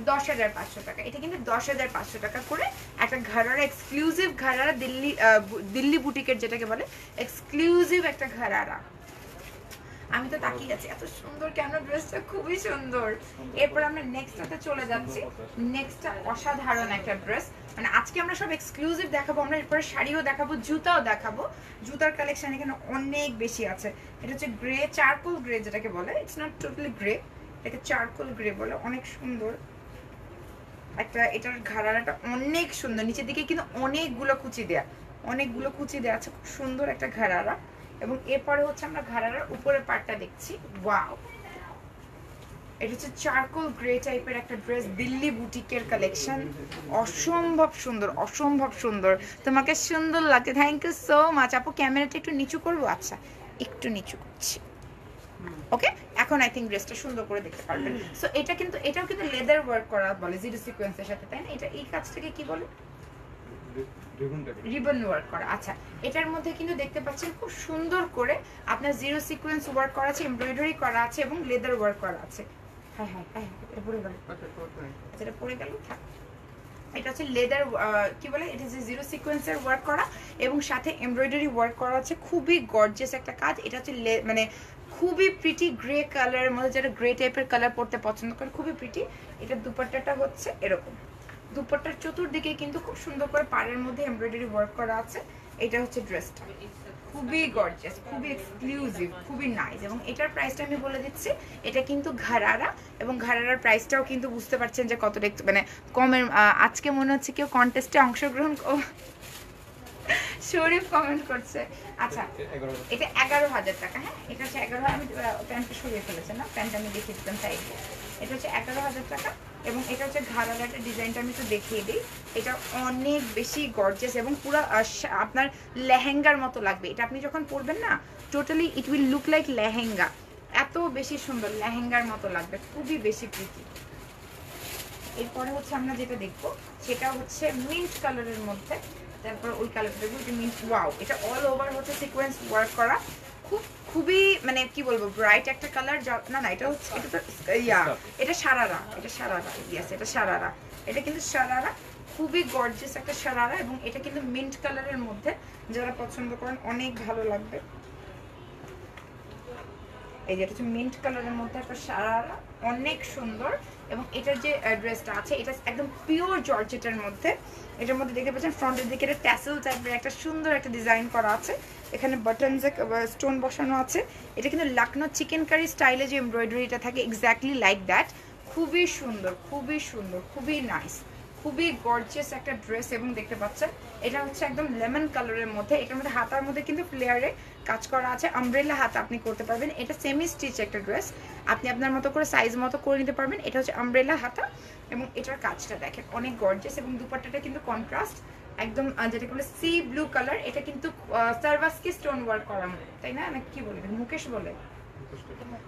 Speaker 1: 10,500 টাকা। এটা কিন্তু 10,500 টাকা করে একটা ঘাড়ারা, এক্সক্লুসিভ ঘাড়ারা, দিল্লি বুটিকের যেটাকে বলে এক্সক্লুসিভ একটা ঘাড়ারা। আমি তো তাকিয়ে আছি, এত সুন্দর কেন ড্রেসটা, খুবই সুন্দর। এরপর আমরা নেক্সটটাতে চলে যাচ্ছি। নেক্সটটা অসাধারণ একটা ড্রেস, মানে আজকে আমরা সব এক্সক্লুসিভ দেখাবো, আমরা এরপরে শাড়িও দেখাবো, জুতাও দেখাবো। জুতার কালেকশন এখানে অনেক বেশি আছে। এটা হচ্ছে গ্রে, চারকোল গ্রে যেটাকে বলে, ইটস নট টোটালি গ্রে, এটাকে চারকোল গ্রে বলে, অনেক সুন্দর একটা। এটার ঘাড়াটা অনেক সুন্দর, নিচের দিকে কিন্তু অনেকগুলো কুচি দেয়া আছে, খুব সুন্দর একটা ঘাড়ারা। এবং এরপরে হচ্ছে আমরা ঘাড়ার উপরের পার্টটা দেখছি। ওয়াও, এটা হচ্ছে চারকোল গ্রে টাইপের একটা ড্রেস, দিল্লি বুটিকের কালেকশন, অসম্ভব সুন্দর। তোমাকে সুন্দর লাগে, থ্যাংক ইউ সো মাচ আপু। ক্যামেরাটা একটু নিচু করবো? আচ্ছা, একটু নিচু করছি, ওকে। এখন আই থিঙ্ক ড্রেসটা সুন্দর করে দেখতে পারবেন। সো এটাও কিন্তু লেদার ওয়ার্ক করা বলে, জিরো সিকোয়েন্সের সাথে, তাই না? এই কাজটাকে কি বলে? রিবন ওয়ার্ক করা। আচ্ছা, এটার মধ্যে কিন্তু দেখতে পাচ্ছেন খুব সুন্দর করে আপনার জিরো সিকোয়েন্স ওয়ার্ক করা আছে, এমব্রয়ডারি করা আছে এবং লেদার ওয়ার্ক করা আছে। এটা পড়ে গেল, এটা পড়ে গেল, থাক। এটা হচ্ছে লেদার, কি বলে, এটা যে জিরো সিকোয়েন্সের ওয়ার্ক করা এবং সাথে এমব্রয়ডারি ওয়ার্ক করা আছে, খুবই গর্জিয়াস একটা কাজ। এটা হচ্ছে মানে খুবই প্রিটি গ্রে কালারের মধ্যে, যেটা গ্রে টাইপের কালার পড়তে পছন্দ করে, খুবই প্রিটি। এটার দুপাট্টাটা হচ্ছে এরকম, দুপাট্টার চতুর্দিকে কিন্তু খুব সুন্দর করে পাড়ের মধ্যে এমব্রয়ডারি ওয়ার্ক করা আছে। এটা হচ্ছে ড্রেসটা, খুবই গর্জিয়াস, খুবই এক্সক্লুসিভ, খুবই নাইস। এবং এটার প্রাইসটা আমি বলে দিচ্ছি, এটা কিন্তু ঘাড়ারা, এবং ঘাড়ারার প্রাইসটাও কিন্তু বুঝতে পারছেন যে কতটা মানে কমের। আজকে মনে হচ্ছে কেউ কন্টেস্টে অংশগ্রহণ, শরীফ কমেন্ট করছে। আচ্ছা, এটা 11,000 টাকা। হ্যাঁ, এটা হচ্ছে 11,000। আমি প্যান্টটা সরিয়ে ফেলেছি না, প্যান্ট আমি দেখিয়ে দিতাম তাই। এটা হচ্ছে 11,000 টাকা, এবং এটা হচ্ছে ঘাড়ালাটের ডিজাইনটা আমি একটু দেখিয়ে দিই। এটা অনেক বেশি গর্জিয়াস এবং পুরো আপনার লেহেঙ্গার মতো লাগবে। এটা আপনি যখন পরবেন না, totally it will look like lehenga, এত বেশি সুন্দর, লেহেঙ্গার মতো লাগবে, খুবই বেশি প্রিটি। এরপরে হচ্ছে আমরা যেটা দেখবো সেটা হচ্ছে মিন্ট কালারের মধ্যে, তারপর ওই কালারটা দেখবো, এটা মিন্ট। ওয়াও, এটা অল ওভার হচ্ছে সিকোয়েন্স ওয়ার্ক করা, খুব খুবই মানে কি বলবো ব্রাইট একটা কালার। না না এটা হচ্ছে এটা তো এটা সারারা, এটা সারারা, ইয়েস এটা সারারা, এটা কিন্তু সারারা, খুবই গর্জিয়াস একটা সারারা। এবং এটা কিন্তু মিন্ট কালারের মধ্যে, যারা পছন্দ করেন অনেক ভালো লাগবে। এই যে এটা হচ্ছে মিন্ট কালারের মধ্যে একটা সারারা, অনেক সুন্দর। এবং এটার যে ড্রেসটা আছে এটা একদম পিওর জর্জেটের মধ্যে। এটার মধ্যে দেখতে পাচ্ছেন ফ্রন্টের দিকে এটা ট্যাসেল টাইপের একটা সুন্দর একটা ডিজাইন করা আছে, এখানে বাটনসে স্টোন বসানো আছে। এটা কিন্তু লখনৌ চিকেন কারি স্টাইলে যে এমব্রয়ডারিটা থাকে এক্স্যাক্টলি লাইক দ্যাট। খুবই সুন্দর, খুবই সুন্দর, খুবই নাইস, খুবই গর্জিয়াস একটা ড্রেস। এবং দেখতে পাচ্ছেন এটা হচ্ছে একদম লেমন কালারের মধ্যে। এটার মধ্যে হাতার মধ্যে কিন্তু ফ্লেয়ারে কাজ করা আছে, আমব্রেলা হাতা আপনি করতে পারবেন। এটা সেমি স্টিচ একটা ড্রেস, আপনি আপনার মতো করে সাইজ মতো করে নিতে পারবেন। এটা হচ্ছে আমব্রেলা হাতা এবং এটার কাজটা দেখেন অনেক গর্জিয়াস। এবং দুপাট্টাটা কিন্তু কন্ট্রাস্ট একদম, যেটাকে বলে সি ব্লু কালার। এটা কিন্তু সার্ভাসকি স্টোন ওয়ার্ক করা, তাই না? কি বলে মুকেশ বলে,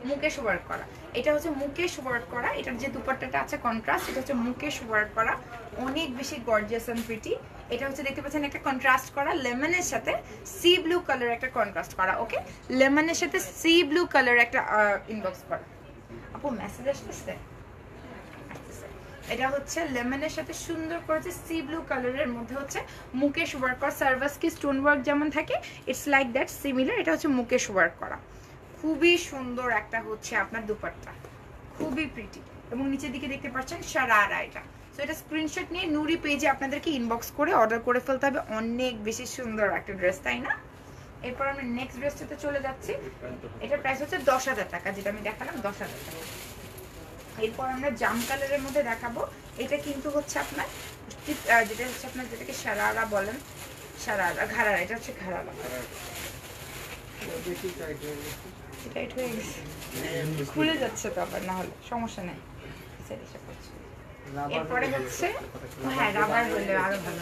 Speaker 1: মুকেশ ওয়ার্ক করা। এটা হচ্ছে মুকেশ ওয়ার্ক করা। এটার যে দুপাট্টাটা আছে কন্ট্রাস্ট, এটা হচ্ছে মুকেশ ওয়ার্ক করা, অনেক বেশি গর্জিয়াস এন্ড প্রিটি। এটা হচ্ছে দেখতে পাচ্ছেন একটা কন্ট্রাস্ট করা লেমনের সাথে সি ব্লু কালার একটা কন্ট্রাস্ট করা। ওকে, লেমনের সাথে সি ব্লু কালার একটা ইনবক্স করা। আপু মেসেজ আসতেছে? এটা হচ্ছে লেমনের সাথে সুন্দর করেছে সি ব্লু কালারের মধ্যে হচ্ছে মুকেশ ওয়ার্ক করা। সার্ভাসকি স্টোন ওয়ার্ক যেমন থাকে ইটস লাইক দ্যাট সিমিলার। এটা হচ্ছে মুকেশ ওয়ার্ক করা, খুবই সুন্দর একটা হচ্ছে আপনার দুপাট্টা, খুবই প্রিটি। এবং নিচের দিকে দেখতে পাচ্ছেন সারারা। এটা সো এটা স্ক্রিনশট নিয়ে নুরি পেজে আপনাদেরকে ইনবক্স করে অর্ডার করে ফেলতে হবে। অনেক বেশি সুন্দর একটা ড্রেস, তাই না? এরপর আমরা নেক্সট ড্রেসটাতে চলে যাচ্ছি। এটার প্রাইস হচ্ছে 10,000 টাকা, যেটা আমি দেখালাম 10,000 টাকা। এরপর আমরা জাম কালারের মধ্যে দেখাবো। এটা কিন্তু হচ্ছে আপনার যেটা হচ্ছে আপনার যেটাকে সারারা বলেন, সারারা ঘাড়ারা, এটা হচ্ছে ঘাড়ারা। টাইট হয়ে গেছে, খুলে যাচ্ছে তো আবার, না হলে সমস্যা নেই। এরপরে হচ্ছে হ্যাঁ রাবার হলে আরো ভালো।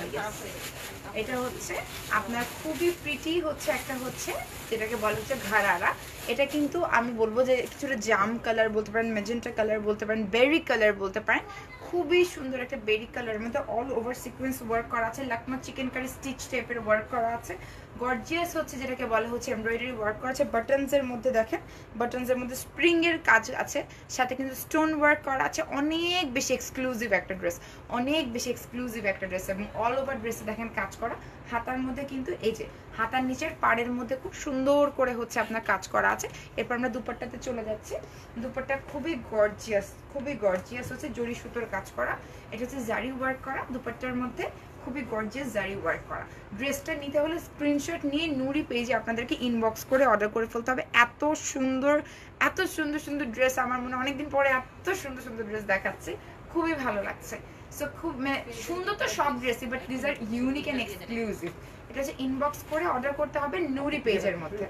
Speaker 1: এটা হচ্ছে আপনার খুবই প্রিটি হচ্ছে একটা হচ্ছে যেটাকে বলা হচ্ছে ঘাড়ারা। এটা কিন্তু আমি বলবো যে কিছুটা জাম কালার বলতে পারেন, ম্যাজেন্টা কালার বলতে পারেন, বেরি কালার বলতে পারেন। খুবই সুন্দর একটা বেরি কালারের মধ্যে অল ওভার সিকোয়েন্স ওয়ার্ক করা আছে, লখনৌ চিকেন কারি স্টিচ টাইপের ওয়ার্ক করা আছে। গর্জিয়াস হচ্ছে যেটাকে বলা হচ্ছে এমব্রয়ডারি ওয়ার্ক করা আছে। বাটনসের মধ্যে দেখেন, বাটনসের মধ্যে স্প্রিং এর কাজ আছে, সাথে কিন্তু স্টোন ওয়ার্ক করা আছে। অনেক বেশি এক্সক্লুসিভ একটা ড্রেস, অনেক বেশি এক্সক্লুসিভ একটা ড্রেস। এবং অল ওভার ড্রেসে দেখেন কাজ করা। হাতার মধ্যে কিন্তু এই যে হাতার নিচের পাড়ের মধ্যে খুব সুন্দর করে হচ্ছে আপনার কাজ করা আছে। এরপর আমরা দুপাট্টাতে চলে যাচ্ছি। দুপাট্টা খুবই গর্জিয়াস, খুবই গর্জিয়াস হচ্ছে জরি সুতোর কাজ করা। এটা হচ্ছে জারি ওয়ার্ক করা দুপাট্টার মধ্যে, খুবই গর্জিয়াস জারি ওয়ার্ক করা। ড্রেসটা নিতে হলে স্ক্রিনশট নিয়ে নুরি পেজে আপনাদেরকে ইনবক্স করে অর্ডার করে ফেলতে হবে। এত সুন্দর, এত সুন্দর সুন্দর ড্রেস আমার মনে অনেকদিন পরে এত সুন্দর সুন্দর ড্রেস দেখাচ্ছে, খুবই ভালো লাগছে। সো খুব সুন্দর তো সব ড্রেসই, but this are unique and exclusive. এটা হচ্ছে ইনবক্স করে অর্ডার করতে হবে নুরি পেজের মধ্যে।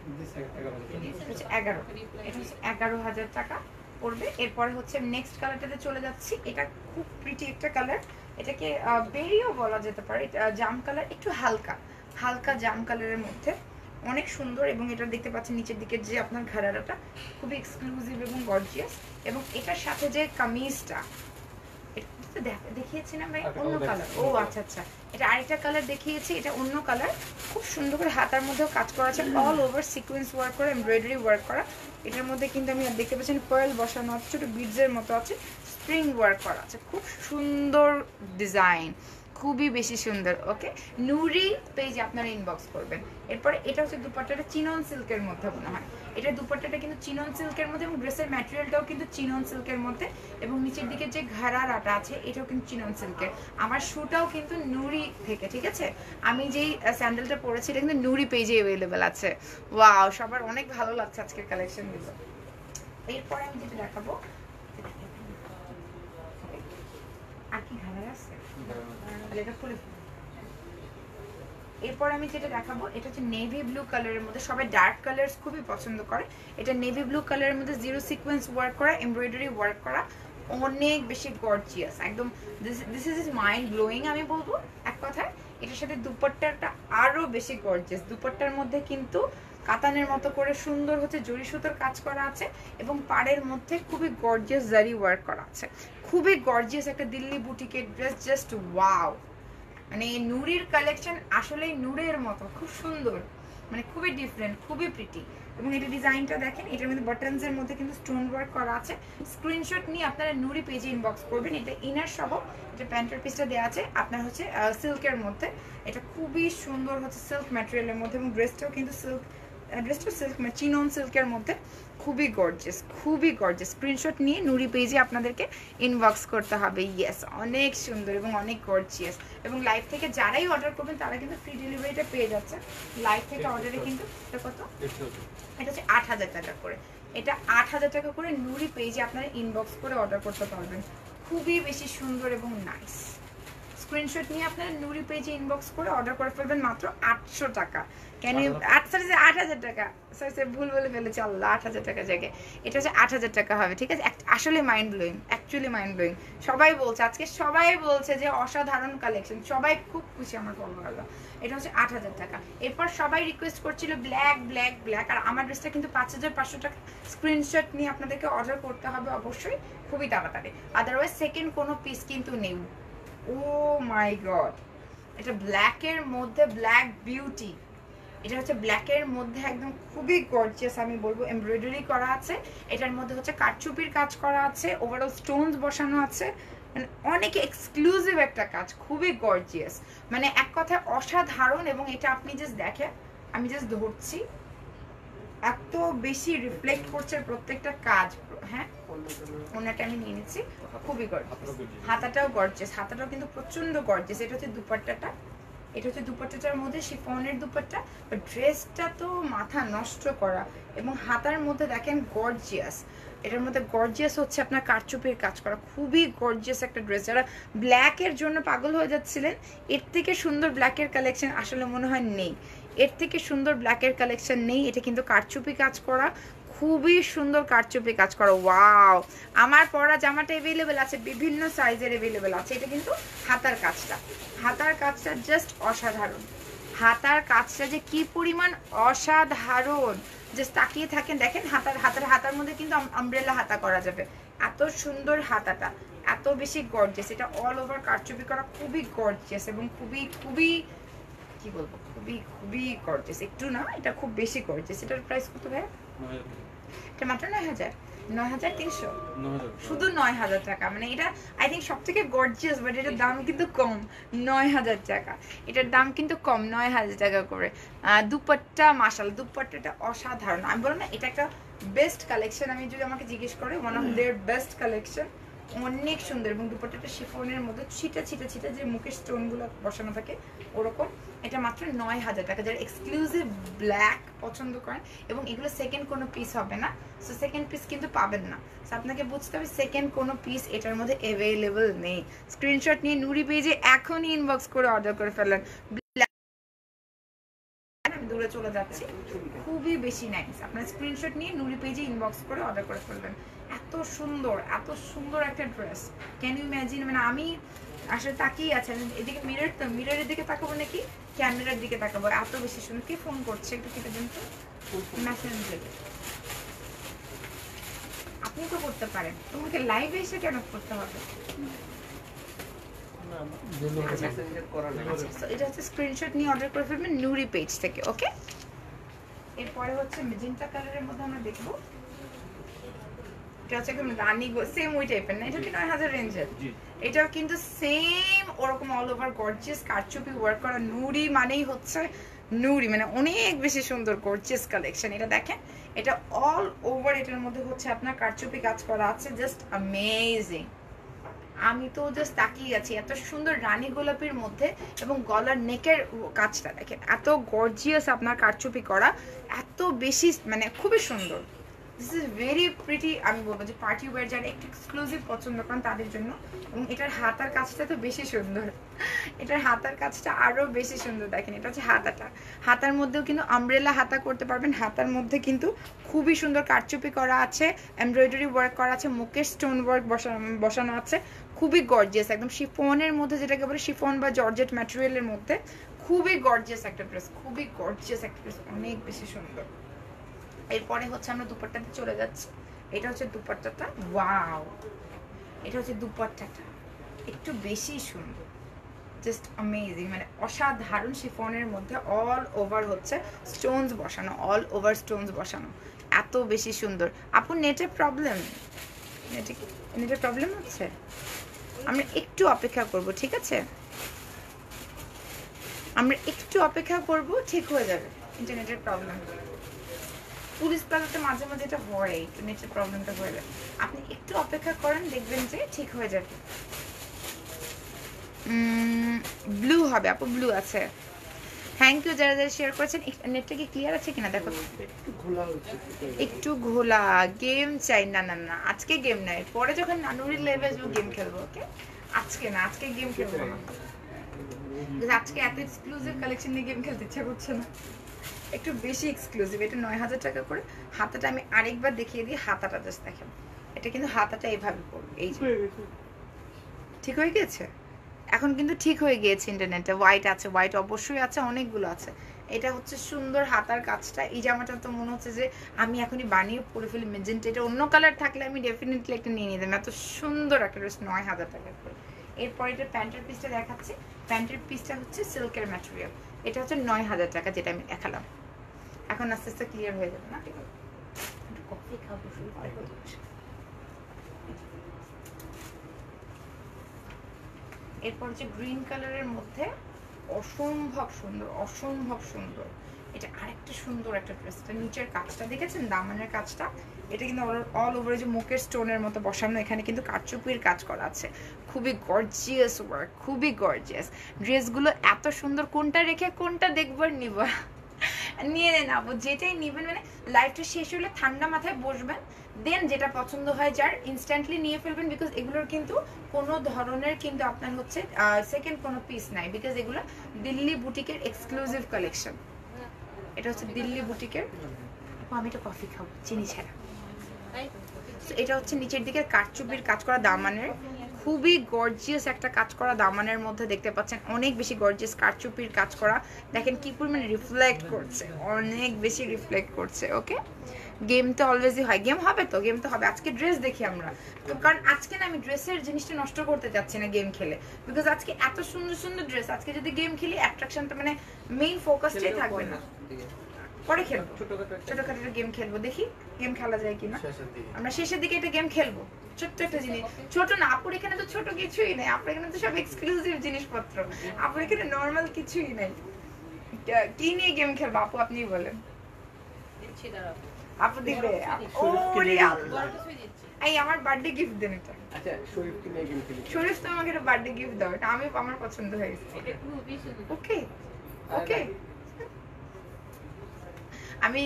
Speaker 1: 11, এটা হচ্ছে 11,000 টাকা পড়বে। এরপরে হচ্ছে নেক্সট কালারটাতে চলে যাচ্ছি। এটা খুব প্রিটি একটা কালার, এটাকে বেরিও বলা যেতে পারে। এটা জাম কালার, একটু হালকা হালকা জাম কালারের মধ্যে, অনেক সুন্দর। এবং এটা দেখতে পাচ্ছেন নিচের দিকে যে আপনার ঘাড়ারাটা খুবই এক্সক্লুসিভ এবং গর্জিয়াস। এবং এটার সাথে যে কামিজটা দেখিয়েছি না ভাই, অন্য কালার। ও আচ্ছা আচ্ছা, এটা আরেকটা কালার দেখিয়েছি, এটা অন্য কালার। খুব সুন্দর করে হাতার মধ্যেও কাজ করা আছে, অল ওভার সিকোয়েন্স ওয়ার্ক করা, এমব্রয়ডারি ওয়ার্ক করা। এটার মধ্যে কিন্তু আমি দেখতে পাচ্ছেন পার্ল বসানো আছে, ছোট বিডসের মতো আছে, স্প্রিং ওয়ার্ক করা আছে। খুব সুন্দর ডিজাইন, খুবই বেশি সুন্দর। ওকে, নুরি পেজে আপনারা ইনবক্স করবেন। এরপরে এটা হচ্ছে দুপাট্টাটা চিনন সিল্কের মধ্যে মনে হয়। এটা দুপাট্টাটা কিন্তু চিনন সিল্কের মধ্যে এবং ড্রেসের ম্যাটেরিয়ালটাও কিন্তু চিনন সিল্কের মধ্যে। এবং নিচের দিকে যে ঘাড়ারাটা আছে এটাও কিন্তু চিনন সিল্কের। আমার শুটাও কিন্তু নুরি থেকে, ঠিক আছে? আমি যেই স্যান্ডেলটা পরেছি এটা কিন্তু নুরি পেজে অ্যাভেলেবেল আছে। ওয়াও, সবার অনেক ভালো লাগছে আজকের কালেকশনগুলো। এরপরে আমি যেটা দেখাবো, আর কি ঘাড়া আছে এটা খুলে। এরপর আমি যেটা দেখাবো এটা হচ্ছে নেভি ব্লু কালারের মধ্যে। সবাই ডার্ক কালারস খুবই পছন্দ করে। এটা নেভি ব্লু কালারের মধ্যে জিরো সিকোয়েন্স ওয়ার্ক করা, এমব্রয়ডারি ওয়ার্ক করা, অনেক বেশি গর্জিয়াস। একদম দিস ইজ মাইন্ড ব্লোয়িং আমি বলবো এক কথায়। এটার সাথে দুপাট্টাটা আরো বেশি গর্জিয়াস। দুপাট্টার মধ্যে কিন্তু কাতানের মতো করে সুন্দর হচ্ছে জরি সুতোর কাজ করা আছে এবং পাড়ের মধ্যে খুবই গর্জিয়াস জারি ওয়ার্ক করা আছে। খুবই গর্জিয়াস একটা দিল্লি বুটিকের ড্রেস, জাস্ট ওয়াও। মানে নুরির কালেকশন আসলেই নূরের মতো, খুব সুন্দর, মানে খুবই ডিফারেন্ট, খুবই প্রিটি। এবং এটা ডিজাইনটা দেখেন, এটার মধ্যে বাটনসের মধ্যে কিন্তু স্টোন ওয়ার্ক করা আছে। স্ক্রিনশট নিয়ে আপনারা নুরি পেজে ইনবক্স করবেন। এটা ইনার সহ, এটা প্যান্টের পিসটা দেওয়া আছে আপনার হচ্ছে সিল্কের মধ্যে। এটা খুবই সুন্দর হচ্ছে সিল্ক ম্যাটেরিয়ালের মধ্যে, এবং ড্রেসটাও কিন্তু সিল্ক, ড্রেসটা সিল্ক চিনন সিল্কের মধ্যে, খুবই গর্জিয়াস, খুবই গর্জিয়াস। স্ক্রিনশট নিয়ে নুরি পেজে আপনাদেরকে ইনবক্স করতে হবে। ইয়েস, অনেক সুন্দর এবং অনেক গর্জিয়াস। এবং লাইভ থেকে যারাই অর্ডার করবেন তারা কিন্তু ফ্রি ডেলিভারিটা পেয়ে যাচ্ছে। লাইভ থেকে অর্ডারে কিন্তু এটা কত, এটা হচ্ছে 8,000 টাকা করে। এটা 8,000 টাকা করে নুরি পেজে আপনারা ইনবক্স করে অর্ডার করতে পারবেন। খুবই বেশি সুন্দর এবং নাইস। স্ক্রিনশট নিয়ে আপনারা নুরি পেজে ইনবক্স করে অর্ডার করে ফেলবেন মাত্র 800 টাকা। ক্যান ইউ 8,000 টাকা, সরি ভুল বলে ফেলেছি, আল্লাহ 8,000 টাকা জায়গায় এটা হচ্ছে 8,000 টাকা হবে, ঠিক আছে। আসলে mind blowing, actually mind blowing. সবাই বলছে আজকে, সবাই বলছে যে অসাধারণ কালেকশন, সবাই খুব খুশি আমার ফলোয়াররা। এটা হচ্ছে 8,000 টাকা। এরপর সবাই রিকোয়েস্ট করছিল ব্ল্যাক ব্ল্যাক ব্ল্যাক, আর আমার ড্রেসটা কিন্তু 5,500 টাকা। স্ক্রিনশট নিয়ে আপনাদেরকে অর্ডার করতে হবে অবশ্যই, খুবই তাড়াতাড়ি, আদারওয়াইজ সেকেন্ড কোনো পিস কিন্তু নেই। ও মাই গড, এটা ব্ল্যাকের মধ্যে ব্ল্যাক বিউটি। এটা হচ্ছে ব্ল্যাকের মধ্যে একদম খুবই গর্জিয়াস, আমি বলবো এমব্রয়ডারি করা আছে, এটার মধ্যে হচ্ছে কারচুপির কাজ করা আছে, ওভারঅল স্টোনস বসানো আছে, মানে অনেক এক্সক্লুসিভ একটা কাজ, খুবই গর্জিয়াস, মানে এক কথায় অসাধারণ। এবং এটা আপনি জাস্ট দেখেন, আমি জাস্ট ধরছি, এত বেশি রিফ্লেক্ট করছে প্রত্যেকটা কাজ। হ্যাঁ, ওনাটা আমি নিয়ে নিচ্ছি, খুবই গর্জিয়াস। হাতাটাও গর্জিয়াস, হাতাটাও কিন্তু প্রচন্ড গর্জিয়াস। এটা হচ্ছে দুপাট্টাটা, এটা হচ্ছে দুপাট্টাটার মধ্যে শিফনের দুপাট্টা, ড্রেসটা তো মাথা নষ্ট করা। এবং হাতার মধ্যে দেখেন গর্জিয়াস, এটার মধ্যে গর্জিয়াস হচ্ছে আপনার কারচুপির কাজ করা, খুবই গর্জিয়াস একটা ড্রেস। যারা ব্ল্যাকের জন্য পাগল হয়ে যাচ্ছিলেন, এর থেকে সুন্দর ব্ল্যাকের কালেকশন আসলে মনে হয় নেই, এর থেকে সুন্দর ব্ল্যাকের কালেকশন নেই। এটা কিন্তু কারচুপি কাজ করা, খুবই সুন্দর কারচুপি কাজ করা। ওয়াও, আমার পরা জামাটা অ্যাভেলেবেল আছে, বিভিন্ন সাইজের অ্যাভেলেবেল আছে। এটা কিন্তু হাতার কাজটা, হাতার কাজটা জাস্ট অসাধারণ। হাতার কাজটা যে কি পরিমাণ অসাধারণ, জাস্ট তাকিয়ে থাকেন, দেখেন হাতার মধ্যে কিন্তু আমব্রেলা হাতা করা যাবে। এত সুন্দর হাতাটা, এত বেশি গর্জিয়াস। এটা অল ওভার কারচুপি করা, খুবই গর্জিয়াস এবং খুবই খুবই কি বলবো, খুবই খুবই গর্জিয়াস। একটু না, এটা খুব বেশি গর্জিয়াস। এটার প্রাইস কত ভাই? এটা মাত্র 9,000, 9,300, শুধু 9,000 টাকা। মানে এটা আই থিঙ্ক সব থেকে গর্জিয়াস, বাট এটার দাম কিন্তু কম, 9,000 টাকা। এটার দাম কিন্তু কম, 9,000 টাকা করে। দুপাট্টা, মাশাআল্লাহ, দুপাট্টাটা অসাধারণ। আমি বললাম না, এটা একটা বেস্ট কালেকশন। আমি যদি আমাকে জিজ্ঞেস করে, one of their best collection, অনেক সুন্দর। এবং দুপাট্টাটা শিফনের মধ্যে ছিটা ছিটা ছিটা যে মুখের স্টোনগুলো বসানো থাকে ওরকম। এটা মাত্র 9,000 টাকা। যারা এক্সক্লুসিভ ব্ল্যাক পছন্দ করেন, এবং এগুলো সেকেন্ড কোনো পিস হবে না, সো সেকেন্ড পিস কিন্তু পাবেন না। সো আপনাকে বুঝতে হবে সেকেন্ড কোনো পিস এটার মধ্যে অ্যাভেলেবল নেই। স্ক্রিনশট নিয়ে নুরি পেজে এখনই ইনবক্স করে অর্ডার করে ফেলেন। আমি দূরে চলে যাচ্ছি, খুবই বেশি নাইস। আপনার স্ক্রিনশট নিয়ে নুরি পেজে ইনবক্স করে অর্ডার করে ফেলবেন। এত সুন্দর, এত সুন্দর একটা ড্রেস, ক্যান ইউ ইমাজিন? মানে আমি আসলে তাকিয়ে আছেন এদিকে, মিরর তো মিররের দিকে তাকাবো নাকি ক্যামেরার দিকে তাকাবো, এত বেশি সুন্দর। কে ফোন করছে একটু কেটে দিন তো, মেসেঞ্জারে। আপনি তো করতে পারেন, তোমাকে লাইভে এসে কেন করতে হবে? এটা হচ্ছে স্ক্রিনশট নিয়ে অর্ডার করে ফেলবেন নুরি পেজ থেকে, ওকে। এরপরে হচ্ছে মেজেন্টা কালারের মধ্যে আমরা দেখবো, এটা হচ্ছে একদম রানি সেম ওই টাইপের না, এটা কি 9,000 রেঞ্জের? এটাও কিন্তু সেম ওরকম অল ওভার গর্জিয়াস কারচুপি ওয়ার্ক করা। নুরি মানেই হচ্ছে নুরি, মানে অনেক বেশি সুন্দর গর্জিয়াস কালেকশন। এটা দেখেন, এটা অল ওভার, এটার মধ্যে হচ্ছে আপনার কারচুপি কাজ করা আছে, জাস্ট অ্যামেজিং। আমি তো জাস্ট তাকিয়ে আছি, এত সুন্দর রানী গোলাপির মধ্যে। এবং গলার নেকের কাজটা দেখেন, এত গর্জিয়াস আপনার কারচুপি করা, এত বেশি মানে খুবই সুন্দর। This is very pretty. আমি বলবো যে পার্টি ওয়্যার যারা একটু এক্সক্লুসিভ পছন্দ করেন তাদের জন্য। এবং এটার হাতার কাজটা তো বেশি সুন্দর, এটার হাতার কাজটা আরো বেশি সুন্দর। দেখেন, এটা হচ্ছে হাতাটা, হাতার মধ্যেও কিন্তু আমব্রেলা হাতা করতে পারবেন। হাতার মধ্যে কিন্তু খুবই সুন্দর কারচুপি করা আছে, এমব্রয়ডারি ওয়ার্ক করা আছে, মুখের স্টোন ওয়ার্ক বসানো আছে, খুবই গর্জিয়াস। একদম শিফনের মধ্যে, যেটাকে বলে শিফন বা জর্জেট ম্যাটেরিয়ালের মধ্যে, খুবই গর্জিয়াস একটা ড্রেস, খুবই গর্জিয়াস একটা ড্রেস, অনেক বেশি সুন্দর। এরপরে হচ্ছে আমরা দুপাট্টাতে চলে যাচ্ছি। এটা হচ্ছে দুপাট্টাটা, ওয়াও, এটা হচ্ছে দুপাট্টাটা একটু বেশি সুন্দর। জাস্ট অ্যামেজিং, মানে অসাধারণ। শিফনের মধ্যে অল ওভার হচ্ছে স্টোনস বসানো, অল ওভার স্টোনস বসানো, এত বেশি সুন্দর। আপু নেটের প্রবলেম, নেটের প্রবলেম হচ্ছে, আমরা একটু অপেক্ষা করব, ঠিক আছে? আমরা একটু অপেক্ষা করব, ঠিক হয়ে যাবে। ইন্টারনেটের প্রবলেম, পুলিশ প্লাজাতে মাঝে মাঝে এটা হয়, একটু নেটের প্রবলেমটা হয়ে যায়। আপনি একটু অপেক্ষা করেন, দেখবেন যে ঠিক হয়ে যাবে। ব্লু হবে আপু, ব্লু আছে। থ্যাংক ইউ যারা যারা শেয়ার করেছেন। নেটটা কি ক্লিয়ার আছে কিনা দেখো, একটু ঘোলা। গেম চাই? না না না, আজকে গেম নাই, পরে যখন নানুরির লাইভে আসবো গেম খেলবো। ওকে, আজকে না, আজকে গেম খেলবো না। আজকে এত এক্সক্লুসিভ কালেকশন নিয়ে গেম খেলতে ইচ্ছা করছে না, একটু বেশি এক্সক্লুসিভ। এটা 9000 টাকা করে। হাতাটা আমি আরেকবার দেখিয়ে দিই, হাতাটা জাস্ট দেখেন। এটা কিন্তু হাতাটা এইভাবে পড়বে, এই যে ঠিক হয়ে গেছে। এখন কিন্তু ঠিক হয়ে গিয়েছে ইন্টারনেটে। হোয়াইট আছে, হোয়াইট অবশ্যই আছে, অনেকগুলো আছে। এটা হচ্ছে সুন্দর হাতার কাজটা। এই জামাটা তো মনে হচ্ছে যে আমি এখনই বানিয়ে পরে ফেলি মেজেন্টা। এটা অন্য কালার থাকলে আমি ডেফিনেটলি একটা নিয়ে নিতাম। এত সুন্দর একটা ড্রেস 9000 টাকা করে। এরপর এটা প্যান্টের পিসটা দেখাচ্ছি। প্যান্টের পিসটা হচ্ছে সিল্কের ম্যাটেরিয়াল। এটা হচ্ছে 9000 টাকা, যেটা আমি দেখালাম। এখন আস্তে আস্তে ক্লিয়ার হয়ে যাবে না? ঠিক আছে, একটু কফি খাবো শুরু করে। এরপর হচ্ছে গ্রিন কালারের মধ্যে অসম্ভব সুন্দর, অসম্ভব সুন্দর। এটা আরেকটা সুন্দর একটা ড্রেস। এটা নিচের কাজটা দেখেছেন, দামানের কাজটা। এটা কিন্তু অল ওভার যে মুখের স্টোনের মতো বসানো, এখানে কিন্তু কারচুপির কাজ করা আছে। খুবই গর্জিয়াস ওয়ার্ক, খুবই গর্জিয়াস। ড্রেসগুলো এত সুন্দর, কোনটা রেখে কোনটা দেখবার নিব। নিয়ে নেন আপু, যেটাই নিবেন, মানে লাইফটা শেষ হলে ঠান্ডা মাথায় বসবেন, দেন যেটা পছন্দ হয় যার ইনস্ট্যান্টলি নিয়ে ফেলবেন। বিকজ এগুলোর কিন্তু কোনো ধরনের কিন্তু আপনার হচ্ছে সেকেন্ড কোনো পিস নাই, বিকজ এগুলো দিল্লি বুটিকের এক্সক্লুসিভ কালেকশন। এটা হচ্ছে দিল্লি বুটিকের। আমি একটা কফি খাবো চিনি ছাড়া। এটা হচ্ছে নিচের দিকে কারচুপির কাজ করা দামানের, খুবই গর্জিয়াস একটা কাজ করা দামানের মধ্যে দেখতে পাচ্ছেন। অনেক বেশি গর্জিয়াস কারচুপির কাজ করা। দেখেন কি পরিমাণে রিফ্লেক্ট করছে, অনেক বেশি রিফ্লেক্ট করছে। ওকে, গেম তো অলওয়েজই হয়, গেম হবে তো, গেম তো হবে। আজকে ড্রেস দেখি আমরা, কারণ আজকে না আমি ড্রেসের জিনিসটা নষ্ট করতে চাচ্ছি না গেম খেলে। বিকজ আজকে এত সুন্দর সুন্দর ড্রেস, আজকে যদি গেম খেলি অ্যাট্রাকশনটা মানে মেইন ফোকাসটাই থাকবে না। পরে খেলবো, ছোটখাটো গেম খেলবো, দেখি গেম খেলা যায় কিনা। আমরা শেষের দিকে একটা গেম খেলবো, ছোট্ট একটা জিনিস। ছোট না আপুর এখানে তো ছোট কিছুই নেই, আপুর এখানে তো সব এক্সক্লুসিভ জিনিসপত্র। আপুর এখানে নর্মাল কিছুই নেই। কি নিয়ে গেম খেলবো আপু, আপনি বলেন। আপু দিবে? এই আমার বার্থডে গিফট দেন এটা। আচ্ছা, শরীফকে নিয়ে গেম খেলি। শরীফ তো আমাকে একটা বার্থডে গিফট দাও, এটা আমি আমার পছন্দ হয়ে গেছে। ওকে ওকে, আমি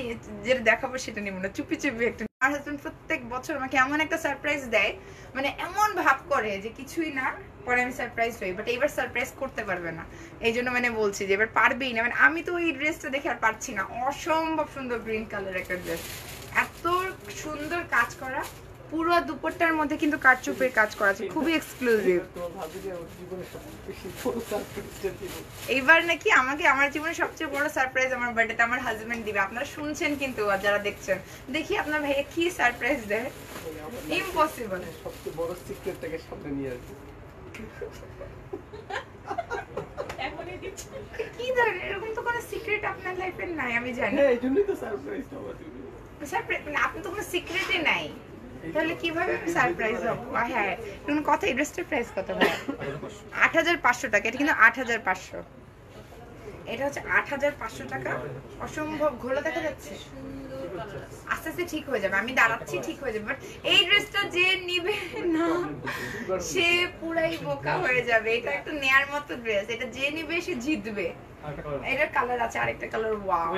Speaker 1: যেটা দেখাবো সেটা নিব না, চুপি চুপি একটা। আমার হাজবেন্ড প্রত্যেক বছর আমাকে এমন একটা সারপ্রাইজ দেয়, মানে এমন ভাব করে যে কিছুই না, পরে আমি সারপ্রাইজ হই। বাট এবার সারপ্রাইজ করতে পারবে না, এই জন্য মানে বলছি যে এবার পারবেই না। মানে আমি তো ওই ড্রেসটা দেখে আর পারছি না। অসম্ভব সুন্দর গ্রিন কালার একটা ড্রেস, এত সুন্দর কাজ করা। পুরো দুপাট্টার মধ্যে কিন্তু কারচুপির কাজ করা আছে, খুবই এক্সক্লুসিভ। এইবার নাকি আমাকে আমার জীবনে সবচেয়ে বড় সারপ্রাইজ আমার বার্থডেতে আমার হাজবেন্ড দিবে। আপনারা শুনছেন কিন্তু, আর যারা দেখছেন, দেখি আপনার ভাইয়া কি সারপ্রাইজ দেয়। ইম্পসিবল, সবচেয়ে বড় সিক্রেটটাকে সামনে নিয়ে আসবে। কি ধরনের এরকম তো কোনো সিক্রেট আপনার লাইফে নাই, আমি জানি। হ্যাঁ, এইজন্যই তো সারপ্রাইজ হওয়া। সারপ্রাইজ মানে আপনি তো কোনো সিক্রেটই নাই, তাহলে কিভাবে সারপ্রাইজ হবে? হ্যাঁ, কোন কথা। এই ড্রেসটার প্রাইস কত ভাই? 8500 টাকা। এটা কিন্তু 8500, এটা হচ্ছে 8500 টাকা। অসম্ভব ঘোলা দেখা যাচ্ছে, আস্তে আস্তে ঠিক হয়ে যাবে। আমি দাঁড়াচ্ছি, ঠিক হয়ে যাবে। বাট এই ড্রেসটা যে নিবে না সে পুরাই বোকা হয়ে যাবে। এটা একটা নেয়ার মতো ড্রেস, এটা যে নিবে সে জিতবে। এটার কালার আছে, আরেকটা কালার। ওয়াও,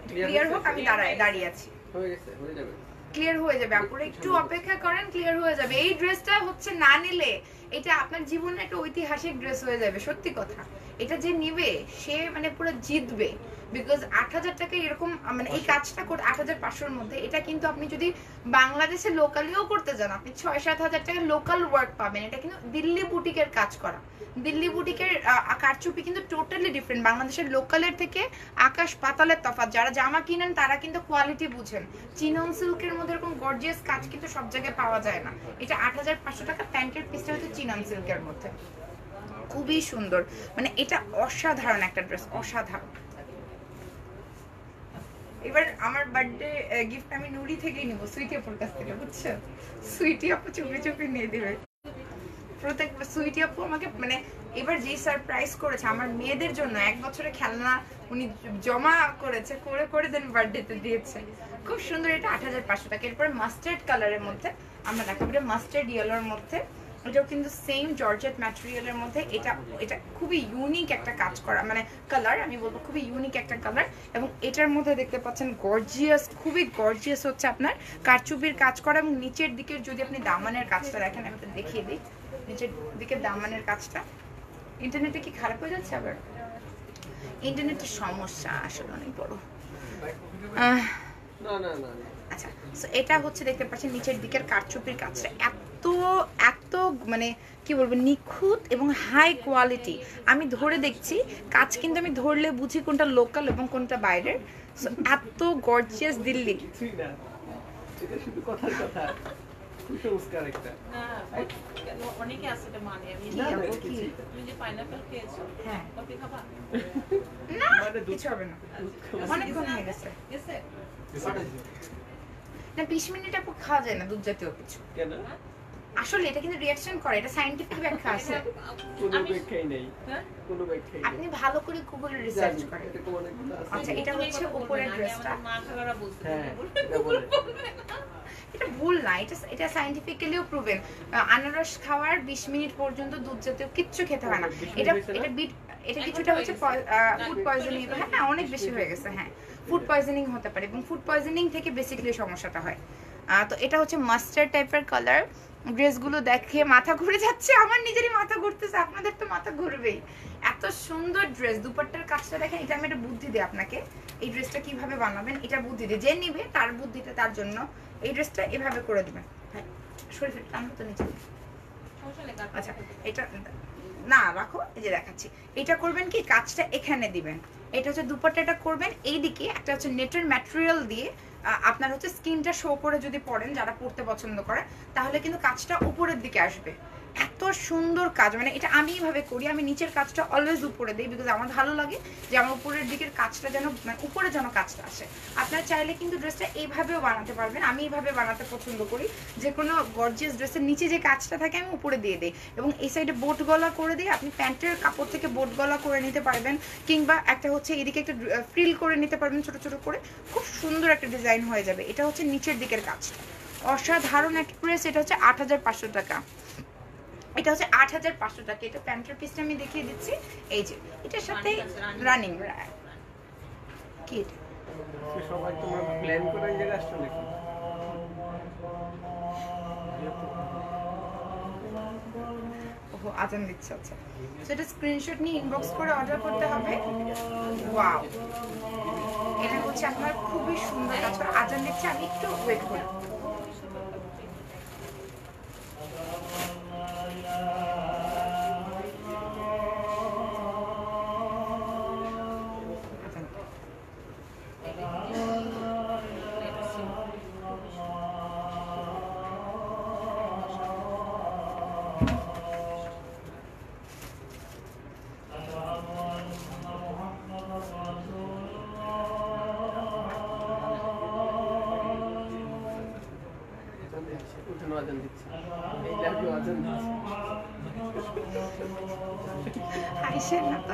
Speaker 1: ক্লিয়ার হোক, আমি দাঁড়িয়ে আছি। হয়ে গেছে, হয়ে যাবে, ক্লিয়ার হয়ে যাবে। আপনারা একটু অপেক্ষা করেন, ক্লিয়ার হয়ে যাবে। এই ড্রেসটা হচ্ছে না নিলে এটা আপনার জীবনে একটা ঐতিহাসিক ড্রেস হয়ে যাবে, সত্যি কথা। এটা যে নিবে সে মানে পুরো জিতবে। বিকজ 8000 টাকা এরকম মানে এই কাজটা 8500-এর মধ্যে। এটা কিন্তু আপনি যদি বাংলাদেশে লোকালিও করতে যান, আপনি 6-7 হাজার টাকা লোকাল ওয়ার্ক পাবেন। এটা কিন্তু দিল্লি বুটিকের কাজ করা। দিল্লি বুটিকের কারচুপি কিন্তু টোটালি ডিফারেন্ট। বাংলাদেশের লোকালের থেকে আকাশ পাতালের তফাৎ। যারা জামা কিনেন তারা কিন্তু কোয়ালিটি বুঝেন। চিনন সিল্কের মধ্যে এরকম গর্জিয়াস কাজ কিন্তু সব জায়গায় পাওয়া যায় না। এটা 8500 টাকা। প্যান্টের পিসটা হচ্ছে চিনন সিল্কের মধ্যে। খুবই সুন্দর, মানে এটা অসাধারণ একটা ড্রেস, অসাধারণ। এবার আমার বার্থডে গিফট আমি নুরি থেকেই নিবো, সুইটি আপুর কাছ থেকে, বুঝছো? সুইটি আপু চুপি চুপি নিয়ে দিবে প্রত্যেক। সুইটি আপু আমাকে মানে এবার যে সারপ্রাইজ করেছে আমার মেয়েদের জন্য, 1 বছরের খেলনা উনি জমা করেছে, করে করে দেন বার্থডেতে দিয়েছে, খুব সুন্দর। এটা 8500 টাকা। এরপরে মাস্টার্ড কালারের মধ্যে আমরা দেখাবো, এটা মাস্টার্ড ইয়েলোর মধ্যে, এটাও কিন্তু সেম জর্জেট ম্যাটেরিয়ালের মধ্যে। এটা খুবই ইউনিক একটা কাজ করা, মানে কালার আমি বলবো খুবই ইউনিক একটা কালার। এবং এটার মধ্যে দেখতে পাচ্ছেন গর্জিয়াস, খুবই গর্জিয়াস হচ্ছে আপনার কারচুপির কাজ করা। এবং নিচের দিকের যদি আপনি দামানের কাজটা দেখেন, আমি দেখিয়ে দিই নিচের দিকে দামানের কাজটা। ইন্টারনেটে কি খারাপ হয়ে যাচ্ছে আবার? ইন্টারনেটের সমস্যা আসলে অনেক বড়। আচ্ছা, সো এটা হচ্ছে দেখতে পাচ্ছেন নিচের দিকের কারচুপির কাজটা এত এত মানে কি বলবো নিখুঁত এবং হাই কোয়ালিটি। আমি ধরে দেখছি কাজ, কিন্তু আমি ধরলে বুঝি কোনটা লোকাল এবং কোনটা বাইরের। সো এত গর্জিয়াস দিল্লি।
Speaker 2: কুসংস্কার একটা না অনেকে আছে এটা মানে আমি তুমি যে পাইনাপল খেয়েছো হ্যাঁ কফি খাবা
Speaker 1: না মানে কিছু হবে না অনেকক্ষণ হয়ে গেছে না 20 মিনিট আপু খাওয়া যায় না দুধ জাতীয় কিছু কেন আসলে এটা কিন্তু রিঅ্যাকশন করে এটা সায়েন্টিফিক ব্যাখ্যা আছে
Speaker 2: কোনো ব্যাখ্যাই নেই কোনো ব্যাখ্যাই নেই
Speaker 1: আপনি ভালো করে গুগলে রিসার্চ করেন আচ্ছা এটা হচ্ছে উপরের ড্রেসটা
Speaker 2: মা খাবাররা বলছে
Speaker 1: এটা ভুল না এটা সায়েন্টিফিক্যালিও প্রুভেন আনারস খাওয়ার 20 মিনিট পর্যন্ত দুধ জাতীয় কিচ্ছু খেতে হয় না এটা কিছুটা হচ্ছে ফুড পয়জনিং হ্যাঁ অনেক বেশি হয়ে গেছে হ্যাঁ ফুড পয়জনিং হতে পারে এবং ফুড পয়জনিং থেকে বেসিক্যালি সমস্যাটা হয় তো এটা হচ্ছে মাস্টার্ড টাইপের কালার ড্রেসগুলো দেখে মাথা ঘুরে যাচ্ছে আমার নিজেরই মাথা ঘুরতেছে আপনাদের তো মাথা ঘুরবেই এত সুন্দর ড্রেস দুপাট্টার কাজটা দেখেন এটা আমি একটা বুদ্ধি দিই আপনাকে এই ড্রেসটা কিভাবে বানাবেন এটা বুদ্ধি দিই যে নিবে তার বুদ্ধিটা তার জন্য এই ড্রেসটা এভাবে করে দিবেন হ্যাঁ শরীর টানবো তো নিচে আচ্ছা এটা না রাখো এই যে দেখাচ্ছি এটা করবেন কি কাজটা এখানে দিবেন এটা হচ্ছে দুপাট্টাটা করবেন এইদিকে একটা হচ্ছে নেটের ম্যাটেরিয়াল দিয়ে আপনার হচ্ছে স্কিনটা শো করে যদি পরেন যারা পড়তে পছন্দ করে তাহলে কিন্তু কাজটা উপরের দিকে আসবে এত সুন্দর কাজ মানে এটা আমি এইভাবে করি আমি নিচের কাজটা অলওয়েজ উপরে দিই বিকজ আমার ভালো লাগে যে আমার উপরের দিকের কাজটা যেন মানে উপরে যেন কাজটা আসে আপনারা চাইলে কিন্তু ড্রেসটা এইভাবেও বানাতে পারবেন আমি এইভাবে বানাতে পছন্দ করি যে কোনো গর্জিয়াস ড্রেসের নিচে যে কাজটা থাকে আমি উপরে দিয়ে দিই এবং এই সাইডে বোট গলা করে দিই আপনি প্যান্টের কাপড় থেকে বোট গলা করে নিতে পারবেন কিংবা একটা হচ্ছে এদিকে একটা ফ্রিল করে নিতে পারবেন ছোট ছোট করে খুব সুন্দর একটা ডিজাইন হয়ে যাবে এটা হচ্ছে নিচের দিকের কাজটা অসাধারণ একটা ড্রেস এটা হচ্ছে ৮৫০০ টাকা এটা হচ্ছে ৮৫০০ টাকা এটা প্যান্টের পিসটা আমি দেখিয়ে দিচ্ছি এই যে এটার সাথে রানিং কি
Speaker 2: সবাই তোমার প্ল্যান করে জায়গা আসছো নাকি
Speaker 1: ওহো আজান দিচ্ছে আচ্ছা সো এটা স্ক্রিনশট নিয়ে ইনবক্স করে অর্ডার করতে হবে ওয়াও এটা হচ্ছে আপনার খুবই সুন্দর কাজ করে আজান দিচ্ছে আমি একটু ওয়েট করি হাইসেন না তো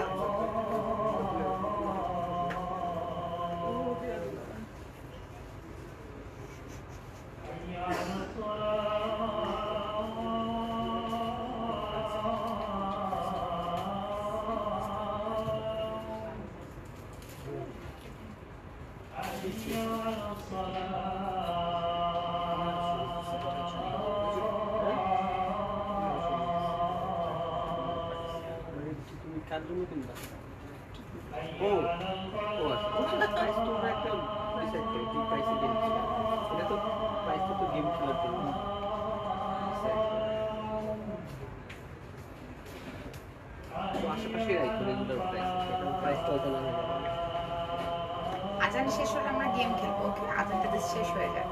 Speaker 2: কার জন্য কিনবা ও ও আচ্ছা প্রাইস তো আমরা একটা ডিসাইড করি কি প্রাইসে গেম খেলা এটা তো প্রাইসটা তো গেম খেলার জন্য তো আশেপাশে রাখবো রেগুলার প্রাইস সেটা প্রাইসটা অত না
Speaker 1: আজান শেষ হলে আমরা গেম খেলবো ওকে আজানটা তো শেষ হয়ে যায়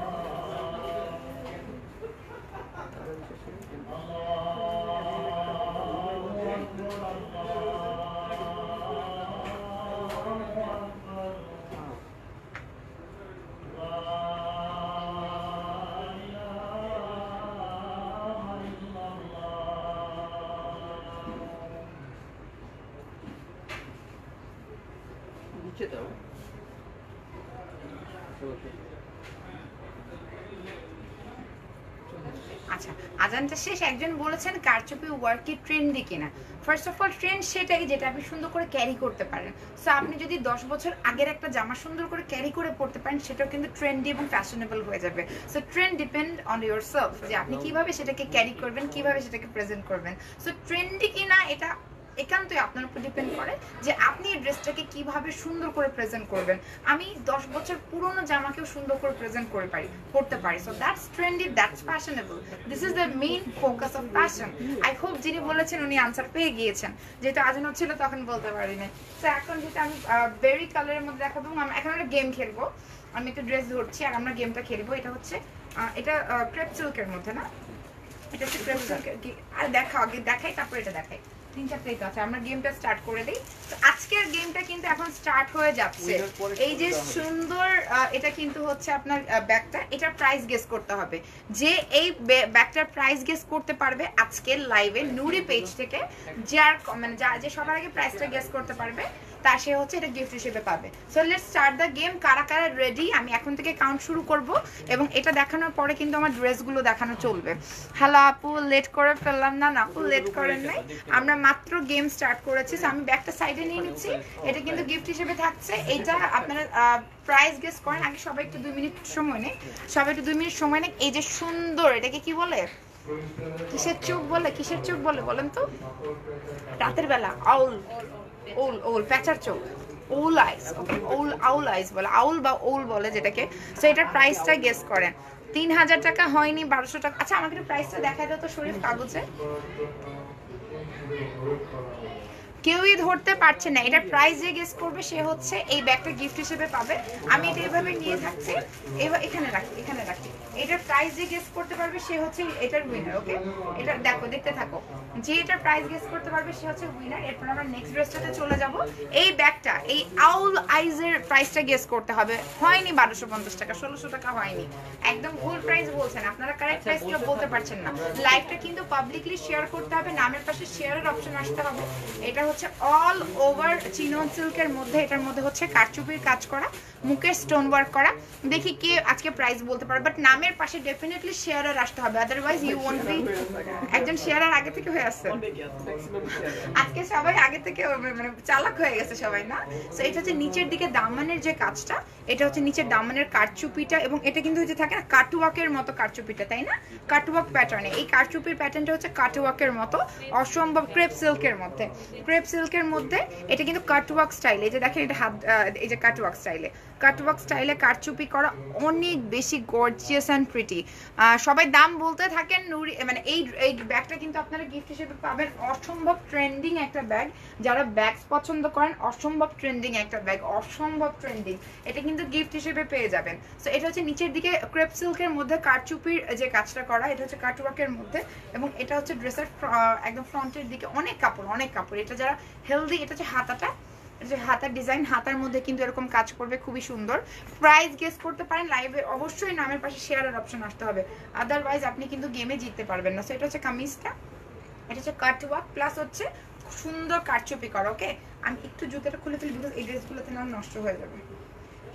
Speaker 2: নিচে দাও।
Speaker 1: আচ্ছা, আজানটা শেষ। একজন বলেছেন কারচুপি ওয়ার্ক কি ট্রেন্ডি কিনা। ফার্স্ট অফ অল ট্রেন্ড সেটাই যেটা আপনি সুন্দর করে ক্যারি করতে পারেন। সো আপনি যদি 10 বছর আগের একটা জামা সুন্দর করে ক্যারি করে পড়তে পারেন, সেটাও কিন্তু ট্রেন্ডি এবং ফ্যাশনেবল হয়ে যাবে। So trend depend on your self, যে আপনি কিভাবে সেটাকে ক্যারি করবেন, কিভাবে সেটাকে প্রেজেন্ট করবেন। সো ট্রেন্ডি কিনা এটা একান্তই আপনার উপর ডিপেন্ড করে যে আপনি এই ড্রেসটাকে কিভাবে সুন্দর করে প্রেজেন্ট করবেন। আমি 10 বছর পুরনো জামাকেও সুন্দর করে প্রেজেন্ট করতে পারি। So that's trendy, that's fashionable. This is the main focus of fashion. I hope যিনি বলেছেন উনি আনসার পেয়ে গিয়েছেন, যেহেতু আজান হচ্ছিল তখন বলতে পারিনি। তো এখন যেটা আমি বেরি কালারের মধ্যে দেখাবো, এখন আমরা গেম খেলবো। আমি একটু ড্রেস ধরছি আর আমরা গেমটা খেলবো। এটা হচ্ছে এটা ক্রেপ সিল্কের মধ্যে না, এটা হচ্ছে ক্রেপ সিল্কের। আর দেখাও, আগে দেখাই তারপর এটা দেখাই। 3-4টাই তো আছে। আমরা গেমটা স্টার্ট করে দিই। তো আজকের গেমটা কিন্তু এখন স্টার্ট হয়ে যাচ্ছে। এই যে সুন্দর এটা কিন্তু হচ্ছে আপনার ব্যাগটা, এটার প্রাইস গেস করতে হবে। যে এই ব্যাগটার প্রাইস গেস করতে পারবে আজকের লাইভে নুরি পেজ থেকে, যার মানে যে সবার আগে প্রাইসটা গেস করতে পারবে তা সে হচ্ছে এটা গিফট হিসেবে পাবে। So let's start the game. কারা কারা রেডি? আমি এখন থেকে কাউন্ট শুরু করব এবং এটা দেখানোর পরে কিন্তু আমার ড্রেসগুলো দেখানো চলবে। হ্যালো আপু, লেট করে ফেললাম না? না আপু, লেট করেন নাই, আমরা মাত্র গেম স্টার্ট করেছি। সো আমি ব্যাগটা সাইডে নিয়ে নিচ্ছি, এটা কিন্তু গিফট হিসেবে থাকছে। এটা আপনারা প্রাইস গেস করেন। আগে সবাই একটু 2 মিনিট সময় নেই, সবাই একটু 2 মিনিট সময় নেই। এই যে সুন্দর, এটাকে কি বলে, কিসের চোখ বলে, কিসের চোখ বলে বলেন তো? রাতের বেলা আউল, ওল, ওল, প্যাঁচার চোখ, ওল আইস। ওকে, ওল, আউল আইস বলে, আউল বা ওল বলে যেটাকে। সো এটার প্রাইসটা গেস করেন। 3000 টাকা হয়নি, 1200 টাকা। আচ্ছা, আমাকে একটু প্রাইসটা দেখা দাও তো শরীফ, কাগজে। কেউই ধরতে পারছে না। এটা প্রাইস যে গেস করবে সে হচ্ছে এই ব্যাগটা গিফট হিসেবে পাবে। আমি এটা এভাবে নিয়ে থাকছি, এবার এখানে রাখি, এখানে রাখি। এটার প্রাইস যে গেস করতে পারবে সে হচ্ছে এটার উইনার। ওকে, এটা দেখো, দেখতে থাকো। যে এটার প্রাইস গেস করতে পারবে সে হচ্ছে উইনার। এরপর আমরা নেক্সট ড্রেসটাতে চলে যাব। এই ব্যাগটা, এই আউল আইজের প্রাইসটা গেস করতে হবে। হয়নি 1250 টাকা, 1600 টাকা হয়নি। একদম ভুল প্রাইস বলছেন আপনারা, কারেক্ট প্রাইস কেউ বলতে পারছেন না। লাইভটা কিন্তু পাবলিকলি শেয়ার করতে হবে, নামের পাশে শেয়ারের অপশন আসতে হবে। এটা হচ্ছে অল ওভার চিনন সিল্কের মধ্যে, এটার মধ্যে হচ্ছে কারচুপির কাজ করা, মুখের স্টোন ওয়ার্ক করা। দেখি কে আজকে প্রাইস বলতে পারে, বাট নামের পাশে ডেফিনেটলি শেয়ারার আসতে হবে, আদারওয়াইজ ইউ ওয়ন্ট বি। একজন শেয়ারার আগে থেকে হয়ে আসছে আজকে, সবাই আগে থেকে মানে চালাক হয়ে গেছে সবাই, না? সো এটা হচ্ছে নিচের দিকে দামানের যে কাজটা, এটা হচ্ছে নিচের দামানের কারচুপিটা, এবং এটা কিন্তু হচ্ছে থাকে না কাটওয়ার্কের মতো কারচুপিটা, তাই না? কাটওয়ার্ক প্যাটার্নে এই কারচুপির প্যাটার্নটা হচ্ছে কাটওয়ার্কের মতো, অসম্ভব ক্রেপ সিল্কের মধ্যে। ক্রেপ সিল্কের মধ্যে এটা কিন্তু কাটওয়ার্ক স্টাইল। এই যে দেখেন, এটা হাত, এই যে কাটওয়ার্ক স্টাইলে, কাটওয়ার্ক স্টাইলে কারচুপি করা, অনেক বেশি গর্জিয়াস অ্যান্ড প্রিটি। সবাই দাম বলতে থাকেন। নুরি মানে এই ব্যাগটা কিন্তু আপনারা গিফট হিসেবে পাবেন। অসম্ভব ট্রেন্ডিং একটা ব্যাগ, যারা ব্যাগস পছন্দ করেন, অসম্ভব ট্রেন্ডিং একটা ব্যাগ, অসম্ভব ট্রেন্ডিং। এটা কিন্তু গিফট হিসেবে পেয়ে যাবেন। সো এটা হচ্ছে নিচের দিকে ক্রেপ সিল্কের মধ্যে কারচুপির যে কাজটা করা, এটা হচ্ছে কাটওয়ার্কের মধ্যে, এবং এটা হচ্ছে ড্রেসের একদম ফ্রন্টের দিকে অনেক কাপড়, অনেক কাপড়। এটা যারা হেলদি, এটা হচ্ছে হাতাটা, যে হাতার ডিজাইন, হাতার মধ্যে কিন্তু এরকম কাজ করবে, খুবই সুন্দর। প্রাইস গেস করতে পারেন, লাইভে অবশ্যই নামের পাশে শেয়ারের অপশন আসতে হবে, আদারওয়াইজ আপনি কিন্তু গেমে জিততে পারবেন না। সো এটা হচ্ছে কামিজটা, এটা হচ্ছে কাটওয়ার্ক প্লাস হচ্ছে সুন্দর কারচুপি করা। ওকে, আমি একটু জুতোটা খুলে ফেলি, বিকজ এই ড্রেসগুলোতে না নষ্ট হয়ে যাবে।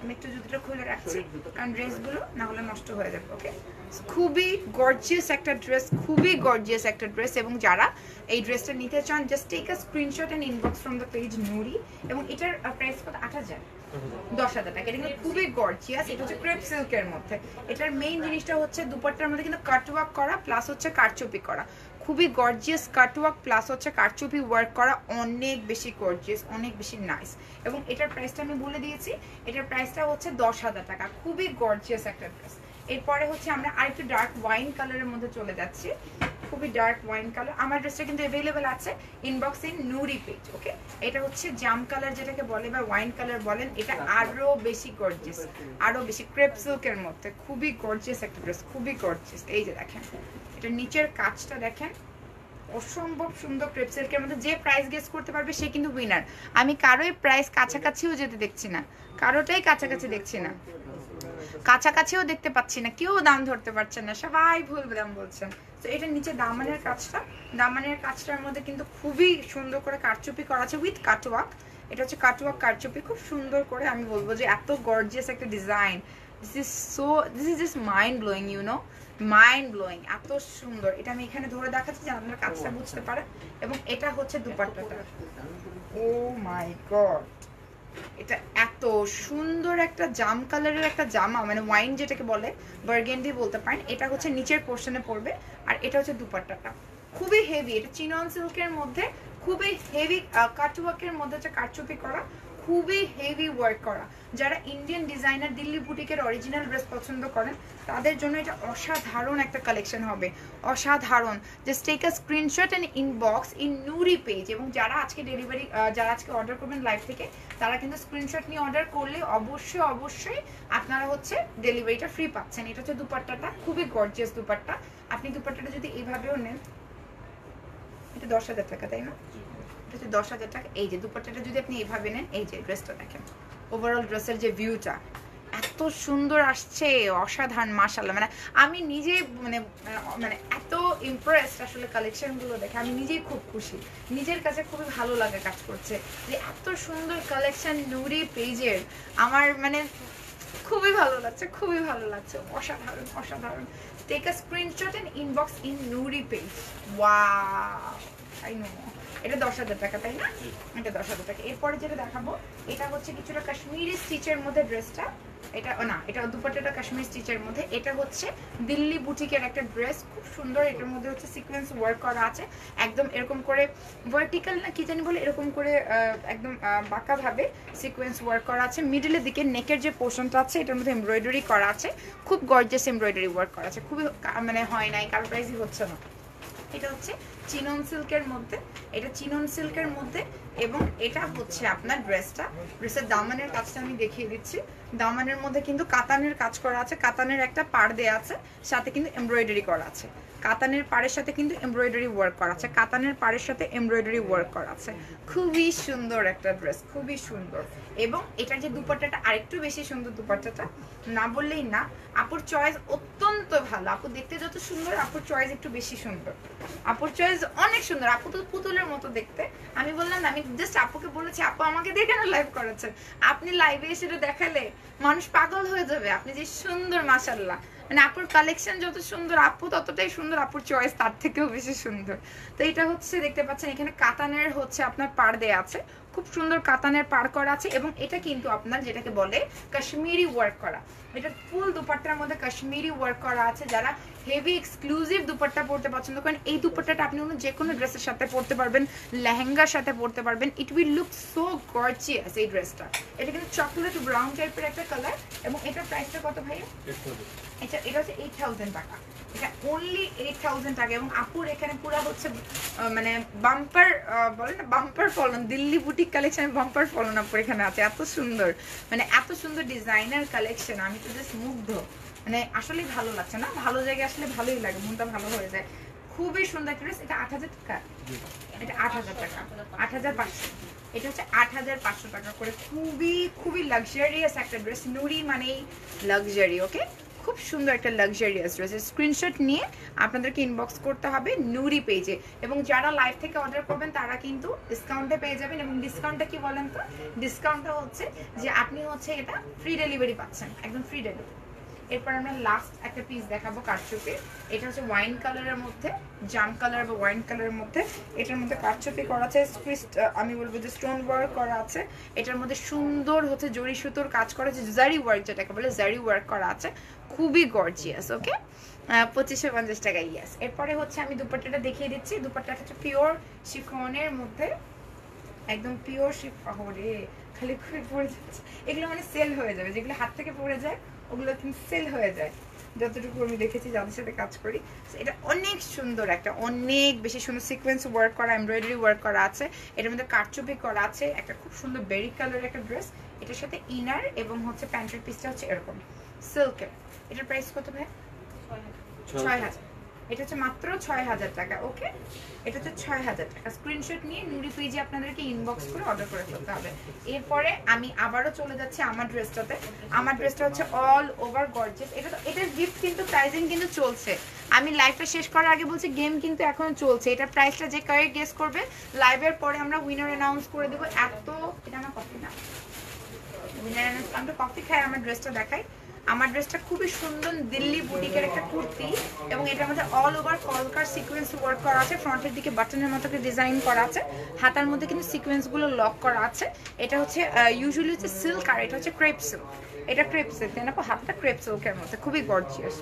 Speaker 1: আমি একটু জুতোটা খুলে রাখছি, কারণ ড্রেসগুলো না হলে নষ্ট হয়ে যাবে। ওকে, খুবই গর্জিয়াস একটা ড্রেস, খুবই গর্জিয়াস একটা ড্রেস। এবং যারা এই ড্রেসটা নিতে চান, just take a screenshot and inbox from the page Nuri. এবং এটার প্রাইস কত? 8000, 10,000 টাকা। এটা কিন্তু খুবই গর্জিয়াস। এটা হচ্ছে ক্রেপ সিল্কের মধ্যে। এটার মেইন জিনিসটা হচ্ছে দুপাট্টার মধ্যে কিন্তু কাটওয়ার্ক করা প্লাস হচ্ছে কারচুপি করা, খুবই গর্জিয়াস কাটওয়ার্ক প্লাস হচ্ছে কারচুপি ওয়ার্ক করা, অনেক বেশি গর্জিয়াস, অনেক বেশি নাইস। এবং এটার প্রাইসটা আমি বলে দিয়েছি, এটার প্রাইসটা হচ্ছে 10,000 টাকা। খুবই গর্জিয়াস একটা ড্রেস। এরপরে হচ্ছে আমরা আরেকটু ডার্ক ওয়াইন কালারের মধ্যে চলে যাচ্ছি, খুবই ডার্ক ওয়াইন কালার। আমার ড্রেসটা কিন্তু অ্যাভেলেবেল আছে ইনবক্স ইন নুরি পেজ। ওকে, এটা হচ্ছে জাম কালার যেটাকে বলে বা ওয়াইন কালার বলেন। এটা আরো বেশি গর্জিয়াস, আরো বেশি ক্রেপ সিল্কের মধ্যে, খুবই গর্জিয়াস একটা ড্রেস, খুবই গর্জিয়াস। এই যে দেখেন, এটা নিচের কাজটা দেখেন, অসম্ভব সুন্দর ক্রেপ সিল্কের মধ্যে। যে প্রাইস গেস করতে পারবে সে কিন্তু উইনার। আমি কারোই প্রাইস কাছাকাছিও যেতে দেখছি না, কারোটাই কাছাকাছি দেখছি না, কাছাকাছিও দেখতে পাচ্ছি না, কেউ দাম ধরতে পারছেন না, সবাই ভুল দাম বলছেন। তো এটা নিচে দামানের কাজটা, দামানের কাজটার মধ্যে কিন্তু খুবই সুন্দর করে কারচুপি করা আছে উইথ কাটওয়ার্ক। এটা হচ্ছে কাটওয়ার্ক কারচুপি, খুব সুন্দর করে। আমি বলবো যে এত গর্জিয়াস একটা design, this is just mind blowing, you know, mind blowing, এত সুন্দর। এটা আমি এখানে ধরে দেখাচ্ছি যেন আপনারা কাজটা বুঝতে পারেন। এবং এটা হচ্ছে দুপাট্টাটা, ও মাই গড, এটা এত সুন্দর একটা জাম কালারের একটা জামা, মানে ওয়াইন যেটাকে বলে, বার্গেন্ডি বলতে পারেন। এটা হচ্ছে নিচের পোর্শনে পড়বে, আর এটা হচ্ছে দুপাট্টাটা, খুবই হেভি। এটা চিনন সিল্কের মধ্যে খুবই হেভি কাটওয়ার্কের মধ্যে একটা কারচুপি করা, খুবই হেভি ওয়ার্ক করা। যারা ইন্ডিয়ান ডিজাইনার দিল্লি বুটিকের অরিজিনাল ড্রেস পছন্দ করেন তাদের জন্য এটা অসাধারণ একটা কালেকশন হবে, অসাধারণ। Just take a screenshot and inbox in Nuri page. এবং যারা আজকে ডেলিভারি, যারা আজকে অর্ডার করবেন লাইভ থেকে, তারা কিন্তু স্ক্রিনশট নিয়ে অর্ডার করলে অবশ্যই অবশ্যই আপনারা হচ্ছে ডেলিভারিটা ফ্রি পাচ্ছেন। এটা হচ্ছে দুপাট্টাটা, খুবই গর্জিয়াস দুপাট্টা। আপনি দুপাট্টাটা যদি এইভাবেও নেন, এটা 10,000 টাকা, তাই না? এটা হচ্ছে 10,000 টাকা। এই যে দুপাট্টাটা যদি আপনি এইভাবে নেন, এই যে ড্রেসটা দেখেন, ওভারঅল ড্রেসের যে ভিউটা এত সুন্দর আসছে, অসাধারণ, মাশাআল্লাহ। মানে আমি নিজে মানে মানে এত ইমপ্রেসড আসলে কালেকশনগুলো দেখে, আমি নিজেই খুব খুশি, নিজের কাছে খুবই ভালো লাগে কাজ করছে যে এত সুন্দর কালেকশন নুরি পেজের। আমার মানে খুবই ভালো লাগছে, খুবই ভালো লাগছে, অসাধারণ অসাধারণ। Take a screenshot and inbox in Nuri page. Wow, I know. এটা 10,000 টাকা, তাই না? এটা 10,000 টাকা। এরপরে যেটা দেখাবো, এটা হচ্ছে কিছুটা কাশ্মীরি স্টিচের মধ্যে ড্রেসটা। এটা না, এটা দুপাট্টাটা কাশ্মীরি স্টিচের মধ্যে। এটা হচ্ছে দিল্লি বুটিকের একটা ড্রেস, খুব সুন্দর। এটার মধ্যে হচ্ছে সিকোয়েন্স ওয়ার্ক করা আছে, একদম এরকম করে ভার্টিক্যাল না কি জানি বলে, এরকম করে একদম বাঁকা ভাবে সিকোয়েন্স ওয়ার্ক করা আছে। মিডলের দিকে নেকের যে পোর্শনটা আছে এটার মধ্যে এমব্রয়ডারি করা আছে, খুব গর্জিয়াস এমব্রয়ডারি ওয়ার্ক করা আছে, খুবই মানে হয় নাই, কারো প্রাইসই হচ্ছে না। এটা হচ্ছে চিনন সিল্কের মধ্যে, এটা চিনন সিল্কের মধ্যে। এবং এটা হচ্ছে আপনার ড্রেসের দামানের কাজটা আমি দেখিয়ে দিচ্ছি। দামানের মধ্যে কিন্তু কাতানের কাজ করা আছে, কাতানের একটা পাড় দেয়া আছে, সাথে কিন্তু এমব্রয়ডারি করা আছে। কাতানের পাড়ের সাথে কিন্তু এমব্রয়ডারি ওয়ার্ক করা আছে, কাতানের পাড়ের সাথে এমব্রয়ডারি ওয়ার্ক করা আছে। খুবই সুন্দর একটা ড্রেস, খুবই সুন্দর। এবং এটার যে দুপাট্টাটা আরেকটু বেশি সুন্দর, দুপাট্টাটা না বললেই না। আপুর চয়েস অত্যন্ত ভালো, আপু দেখতে যত সুন্দর, আপুর চয়েস একটু বেশি সুন্দর, আপুর চয়েস অনেক সুন্দর। আপু তো পুতুলের মতো দেখতে। আমি বললাম না, আমি জাস্ট আপুকে বলেছি, আপু আমাকে দিয়ে কেন লাইভ করাচ্ছেন? আপনি লাইভে এসে দেখালে মানুষ পাগল হয়ে যাবে। আপনি যে সুন্দর, মাশাআল্লাহ। মানে আপুর কালেকশন যত সুন্দর, আপু ততটাই সুন্দর, আপুর চয়েস তার থেকেও বেশি সুন্দর। তো এটা হচ্ছে দেখতে পাচ্ছেন এখানে কাতানের হচ্ছে আপনার পাড় দেয়া আছে, খুব সুন্দর কাতানের পাড় করা আছে। এবং এটা কিন্তু আপনার যেটাকে বলে কাশ্মীরি ওয়ার্ক করা, এটা ফুল দুপাট্টার মধ্যে কাশ্মীরি ওয়ার্ক করা আছে। যারা হেভি এক্সক্লুসিভ দুপাট্টা পরতে পছন্দ করেন, এই দুপাট্টাটা আপনি যে কোনো ড্রেসের সাথে পরতে পারবেন, লেহেঙ্গার সাথে পরতে পারবেন। It will look so gorgeous এই ড্রেসটা। এটা কিন্তু চকলেট ব্রাউন টাইপের একটা কালার। এবং এটার প্রাইসটা কত ভাইয়া? এটা হচ্ছে 8,000 টাকা। এটা অনলি 8,000 টাকা। এবং আপুর এখানে পুরো হচ্ছে মানে বাম্পার বলে না, বাম্পার ফলন, দিল্লি বুটিক কালেকশন বাম্পার ফলন আপুর এখানে আছে। এত সুন্দর, মানে এত সুন্দর ডিজাইনার কালেকশন, আমি তো জাস্ট মুগ্ধ। মানে আসলেই ভালো লাগছে না, ভালো জায়গায় আসলে ভালোই লাগে, মনটা ভালো হয়ে যায়। খুবই সুন্দর একটা ড্রেস। এটা 8,000 টাকা, এটা 8,000 টাকা, 8,500। এটা হচ্ছে 8,500 টাকা করে। খুবই খুবই লাক্সারিয়াস একটা ড্রেস। নুরি মানেই লাক্সারি, ওকে? খুব সুন্দর একটা লাক্সারিয়াস ড্রেস। স্ক্রিনশট নিয়ে আপনাদেরকে ইনবক্স করতে হবে নুরি পেজে। এবং যারা লাইভ থেকে অর্ডার করবেন তারা কিন্তু ডিসকাউন্টে পেয়ে যাবেন। এবং ডিসকাউন্টটা কি বলেন তো? ডিসকাউন্টটা হচ্ছে যে আপনি হচ্ছে এটা ফ্রি ডেলিভারি পাচ্ছেন, একদম ফ্রি ডেলিভারি। এরপর আমরা লাস্ট একটা পিস দেখাবো কারচুপি। এটা হচ্ছে ওয়াইন কালারের মধ্যে, জাম কালার বা ওয়াইন কালারের মধ্যে। এটার মধ্যে কারচুপি করা আছে, আমি বলবো যে স্টোন ওয়ার্ক করা আছে। এটার মধ্যে সুন্দর হচ্ছে জরি সুতোর কাজ করা আছে, জারি ওয়ার্ক যেটাকে বলে, জারি ওয়ার্ক করা আছে, খুবই গর্জিয়াস, ওকে? 2550 টাকা, ইয়াস। এরপরে হচ্ছে আমি দুপাট্টাটা দেখিয়ে দিচ্ছি। দুপাট্টাটা হচ্ছে পিওর শিফনের মধ্যে, একদম পিওর শিফন। রে খালি খুবই পড়ে যাচ্ছে, এগুলো মানে সেল হয়ে যাবে, যেগুলো হাত থেকে পড়ে যায় ওগুলো কিন্তু সেল হয়ে যায়, যতটুকু আমি দেখেছি যাদের সাথে কাজ করি। এটা অনেক সুন্দর, একটা অনেক বেশি সুন্দর সিকোয়েন্স ওয়ার্ক করা, এমব্রয়ডারি ওয়ার্ক করা আছে। এটার মধ্যে কারচুপি করা আছে। একটা খুব সুন্দর বেরি কালারের একটা ড্রেস। এটার সাথে ইনার এবং হচ্ছে প্যান্টের পিসটা হচ্ছে এরকম সিল্কের। এটার প্রাইস কত ভাই? 6,000। এটা হচ্ছে মাত্র 6000 টাকা। ওকে, এটা হচ্ছে 6000 টাকা। স্ক্রিনশট নিয়ে নুরি পেজে আপনাদেরকে ইনবক্স করে অর্ডার করে ফেলতে হবে। এরপরে আমি আবারও চলে যাচ্ছি আমার ড্রেসটাতে। আমার ড্রেসটা হচ্ছে অল ওভার গর্জিয়াস। এটার গিফট কিন্তু প্রাইজিং কিন্তু চলছে। আমি লাইভটা শেষ করার আগে বলছি গেম কিন্তু এখনো চলছে। এটার প্রাইসটা যে কারেক্ট গেস করবে লাইভের পরে আমরা উইনার অ্যানাউন্স করে দেবো। এটা আমার কফি না, উইনার অ্যানাউন্স। আমি তো কফি খাই, আমার ড্রেসটা দেখাই। আমার ড্রেসটা খুবই সুন্দর দিল্লি বুটিকের একটা কুর্তি, এবং এটার মধ্যে অল ওভার কলকার সিকোয়েন্স ওয়ার্ক করা আছে। ফ্রন্টের দিকে বাটনের মতো করে ডিজাইন করা আছে, হাতার মধ্যে কিন্তু সিকোয়েন্সগুলো লক করা আছে। এটা হচ্ছে ইউজুয়ালি হচ্ছে সিল্ক, আর এটা হচ্ছে ক্রেপ সিল্ক। এটা ক্রেপ সিল্ক, তাই না? হাতটা ক্রেপ সিল্কের মধ্যে খুবই গর্জিয়াস।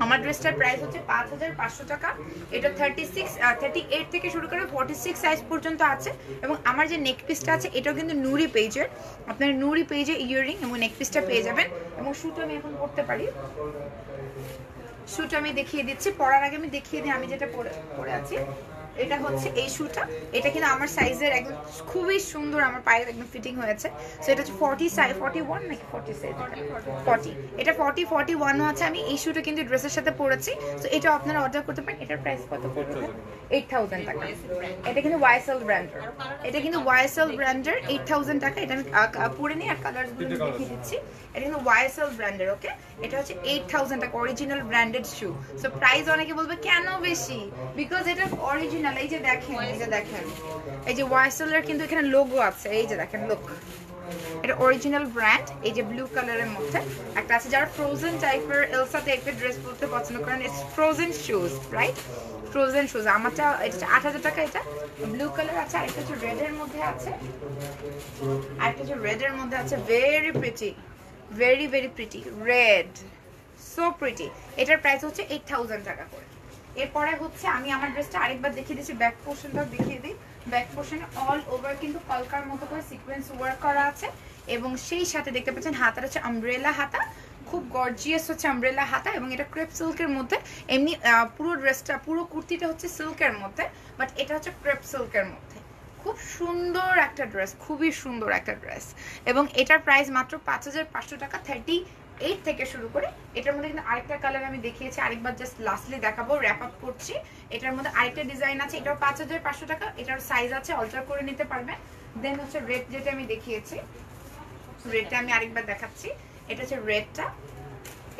Speaker 1: আমার ড্রেসটার প্রাইস হচ্ছে 5500 টাকা। এটা 38 থেকে শুরু করে 46 সাইজ পর্যন্ত আছে। এবং আমার যে নেক পিসটা আছে এটাও কিন্তু নুরি পেজের। আপনার নুরি পেজে ইয়াররিং এবং নেক পিসটা পেয়ে যাবেন। এবং শুটা আমি এখন পরতে পারি, শুটা আমি দেখিয়ে দিচ্ছি। পরার আগে আমি দেখিয়ে দিই আমি যেটা পরে আছি। এটা হচ্ছে এই শুটা, এটা কিন্তু আমার সাইজের একদম খুবই সুন্দর, আমার পায়ে একদম ফিটিং হয়েছে। সো এটা হচ্ছে 41 নাকি 40 সাইজ? 40। এটা 41ও আছে। আমি এই শুটা কিন্তু ড্রেসের সাথে পরেছি। সো এটা আপনারা অর্ডার করতে পারেন। এটার প্রাইস কত পড়বে? 8000 টাকা। এটা কিন্তু ওয়াইএসএল ব্র্যান্ডের, এটা কিন্তু ওয়াইএসএল ব্র্যান্ডের 8000 টাকা। এটা আমি পরে নিই আর কালারসগুলো দেখিয়ে দিচ্ছি। এটা কিন্তু ওয়াইএসএল ব্র্যান্ডের। ওকে, এটা হচ্ছে 8000 টাকা, অরিজিনাল ব্র্যান্ডেড শু। সো প্রাইস অনেকে বলবে কেন বেশি, বিকজ এটা অরিজিনাল। এই যে দেখেন, এই যে ওয়াইএসএল এর কিন্তু এখানে লোগো আছে। এই যে দেখেন, লোক, এটা অরিজিনাল ব্র্যান্ড। এই যে ব্লু কালারের মধ্যে একটা আছে। যারা ফ্রোজেন টাইপের, এলসা টাইপের ড্রেস পরতে পছন্দ করেন, it's frozen shoes, right? Frozen shoes. আমারটা এটা 8000 টাকা। এটা ব্লু কালার আছে, আরেকটা হচ্ছে রেড এর মধ্যে আছে, আরেকটা হচ্ছে রেড এর মধ্যে আছে। Very pretty, very very pretty red, so pretty. এটার প্রাইস হচ্ছে 8000 টাকা করে। এরপরে হচ্ছে আমি আমার ড্রেসটা আরেকবার দেখিয়ে দিচ্ছি, ব্যাক পোর্শনটাও দেখিয়ে দিই। ব্যাক পোর্শনে অল ওভার কিন্তু কলকার মতো করে সিকোয়েন্স ওয়ার্ক করা আছে, এবং সেই সাথে দেখতে পাচ্ছেন হাতাটা হচ্ছে আমব্রেলা হাতা, খুব গর্জিয়াস হচ্ছে আমব্রেলা হাতা। এবং এটা ক্রেপ সিল্কের মধ্যে। এমনি পুরো ড্রেসটা, পুরো কুর্তিটা হচ্ছে সিল্কের মধ্যে, বাট এটা হচ্ছে ক্রেপ সিল্কের মধ্যে। খুব সুন্দর একটা ড্রেস, খুবই সুন্দর একটা ড্রেস। এবং এটার প্রাইস মাত্র 5500 টাকা। 38 থেকে শুরু করে। এটার মধ্যে কিন্তু আরেকটা কালার আমি দেখিয়েছি, আরেকবার জাস্ট লাস্টলি দেখাবো, র্যাপ আপ করছি। এটার মধ্যে আরেকটা ডিজাইন আছে, এটাও 5500 টাকা। এটার সাইজ আছে, অল্টার করে নিতে পারবেন। দেন হচ্ছে রেড, যেটা আমি দেখিয়েছি, রেডটা আমি আরেকবার দেখাচ্ছি। এটা হচ্ছে রেডটা,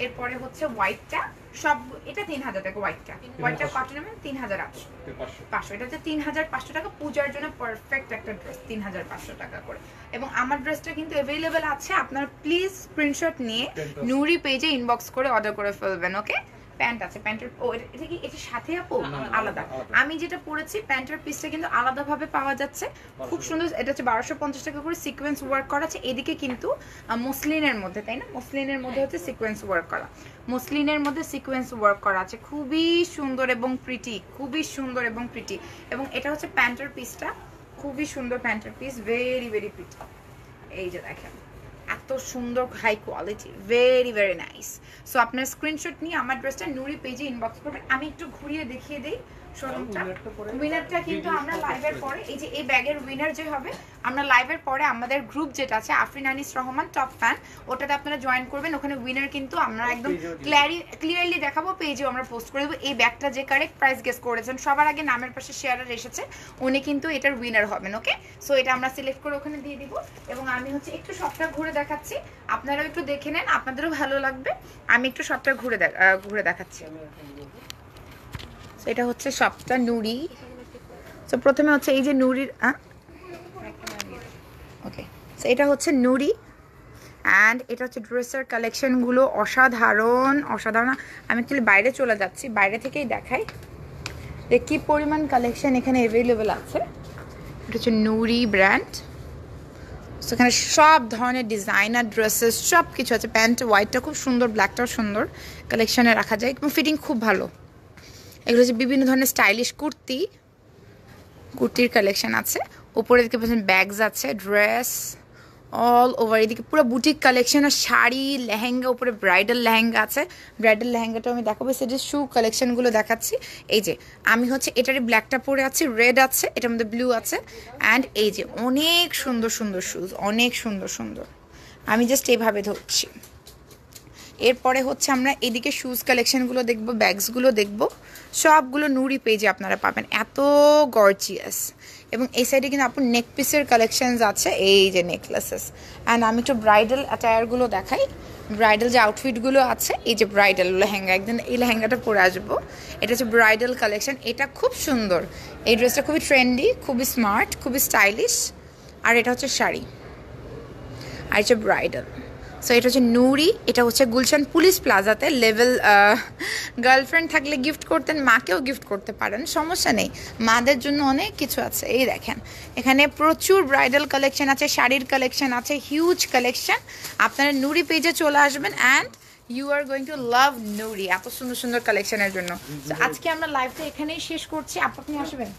Speaker 1: এরপরে হচ্ছে হোয়াইটটা। সব এটা 3000 টাকা। হোয়াইটটা কটনের মানে 3800। এটা হচ্ছে 3500 টাকা। পূজার জন্য পারফেক্ট একটা ড্রেস, 3500 টাকা করে। এবং আমার ড্রেসটা কিন্তু অ্যাভেলেবেল আছে। আপনারা প্লিজ স্ক্রিনশট নিয়ে নুরি পেজে ইনবক্স করে অর্ডার করে ফেলবেন। ওকে, প্যান্ট আছে, প্যান্টের এটা কি এটা সাথে আপু আলাদা? আমি যেটা পরেছি প্যান্টের পিসটা কিন্তু আলাদাভাবে পাওয়া যাচ্ছে, খুব সুন্দর। এটা হচ্ছে 1250 টাকা করে। সিকোয়েন্স ওয়ার্ক করা আছে। এদিকে কিন্তু মসলিনের মধ্যে, তাই না? মসলিনের মধ্যে হচ্ছে সিকোয়েন্স ওয়ার্ক করা, মসলিনের মধ্যে সিকোয়েন্স ওয়ার্ক করা আছে। খুবই সুন্দর এবং প্রিটি, খুবই সুন্দর এবং প্রিটি। এবং এটা হচ্ছে প্যান্টের পিসটা, খুবই সুন্দর প্যান্টের পিস, ভেরি ভেরি প্রিটি। এই যে দেখেন, এত সুন্দর, high quality, very very nice. So আপনার স্ক্রিনশট নিয়ে আমার ড্রেসটা নুরি পেজে ইনবক্স করবেন। আমি একটু ঘুরিয়ে দেখিয়ে দিই শোরুমটা। উইনারটা কিন্তু আমরা লাইভের পরে, এই যে এই ব্যাগের উইনার যে হবে, আমরা লাইভের পরে আমাদের গ্রুপ যেটা আছে আফরিন আনিস রহমান টপ ফ্যান, ওটাতে আপনারা জয়েন করবেন। ওখানে উইনার কিন্তু আমরা একদম ক্লিয়ারলি দেখাবো, পেজেও আমরা পোস্ট করে দেবো। এই ব্যাগটা যে কারেক্ট প্রাইস গেস করেছেন, সবার আগে নামের পাশে শেয়ারার এসেছে, উনি কিন্তু এটার উইনার হবেন। ওকে, সো এটা আমরা সিলেক্ট করে ওখানে দিয়ে দিব। এবং আমি হচ্ছে একটু সবটা ঘুরে দেখাচ্ছি, আপনারাও একটু দেখে নেন, আপনাদেরও ভালো লাগবে। আমি একটু সবটা ঘুরে দেখাচ্ছি। এটা হচ্ছে সবটা নুরি। সো প্রথমে হচ্ছে এই যে নুরির, ওকে, সো এটা হচ্ছে নুরি। অ্যান্ড এটা হচ্ছে ড্রেসের কালেকশনগুলো অসাধারণ, অসাধারণ। আমি একচুয়ালি বাইরে চলে যাচ্ছি, বাইরে থেকেই দেখাই যে কী পরিমাণ কালেকশন এখানে অ্যাভেলেবেল আছে। এটা হচ্ছে নুরি ব্র্যান্ড। সেখানে সব ধরনের ডিজাইনার ড্রেসেস সব কিছু আছে। প্যান্ট হোয়াইটটা খুব সুন্দর, ব্ল্যাকটাও সুন্দর, কালেকশনে রাখা যায় এবং ফিটিং খুব ভালো। এগুলো হচ্ছে বিভিন্ন ধরনের স্টাইলিশ কুর্তির কালেকশন আছে। উপরে দিকে পাচ্ছেন ব্যাগস আছে, ড্রেস অল ওভার। এদিকে পুরো বুটিক কালেকশন, আর শাড়ি, লেহেঙ্গা, উপরে ব্রাইডাল লেহেঙ্গা আছে। ব্রাইডাল লেহেঙ্গাটাও আমি দেখাবো। সেটা শু কালেকশনগুলো দেখাচ্ছি। এই যে আমি হচ্ছে এটারই ব্ল্যাকটা পরে আছি, রেড আছে, এটার মধ্যে ব্লু আছে। অ্যান্ড এই যে অনেক সুন্দর সুন্দর শুজ, অনেক সুন্দর সুন্দর। আমি জাস্ট এইভাবে ধরছি, এরপরে হচ্ছে আমরা এদিকে শুজ কালেকশনগুলো দেখবো, ব্যাগসগুলো দেখবো, সবগুলো নুরি পেজে আপনারা পাবেন, এত গর্জিয়াস। এবং এই সাইডে কিন্তু আপনার নেক পিসের কালেকশনস আছে, এই যে নেকলেসেস। অ্যান্ড আমি একটু ব্রাইডাল অ্যাটায়ারগুলো দেখাই, ব্রাইডাল যে আউটফিটগুলো আছে, এই যে ব্রাইডাল লেহেঙ্গা, একদিন এই লেহেঙ্গাটা পরে আসবো, এটা হচ্ছে ব্রাইডাল কালেকশন, এটা খুব সুন্দর, এই ড্রেসটা খুবই ট্রেন্ডি, খুবই স্মার্ট, খুবই স্টাইলিশ। আর এটা হচ্ছে শাড়ি, আর হচ্ছে ব্রাইডাল। সো এটা হচ্ছে নুরি, এটা হচ্ছে গুলশান পুলিশ প্লাজাতে লেভেল। গার্লফ্রেন্ড থাকলে গিফট করতেন, মাকেও গিফট করতে পারেন, সমস্যা নেই, মাদের জন্য অনেক কিছু আছে। এই দেখেন এখানে প্রচুর ব্রাইডাল কালেকশন আছে, শাড়ির কালেকশন আছে, হিউজ কালেকশন। আপনারা নুরি পেজে চলে আসবেন and you are going to love Nuri, এত সুন্দর সুন্দর কালেকশনের জন্য। তো আজকে আমরা লাইভটা এখানেই শেষ করছি। আপনি আসবেন,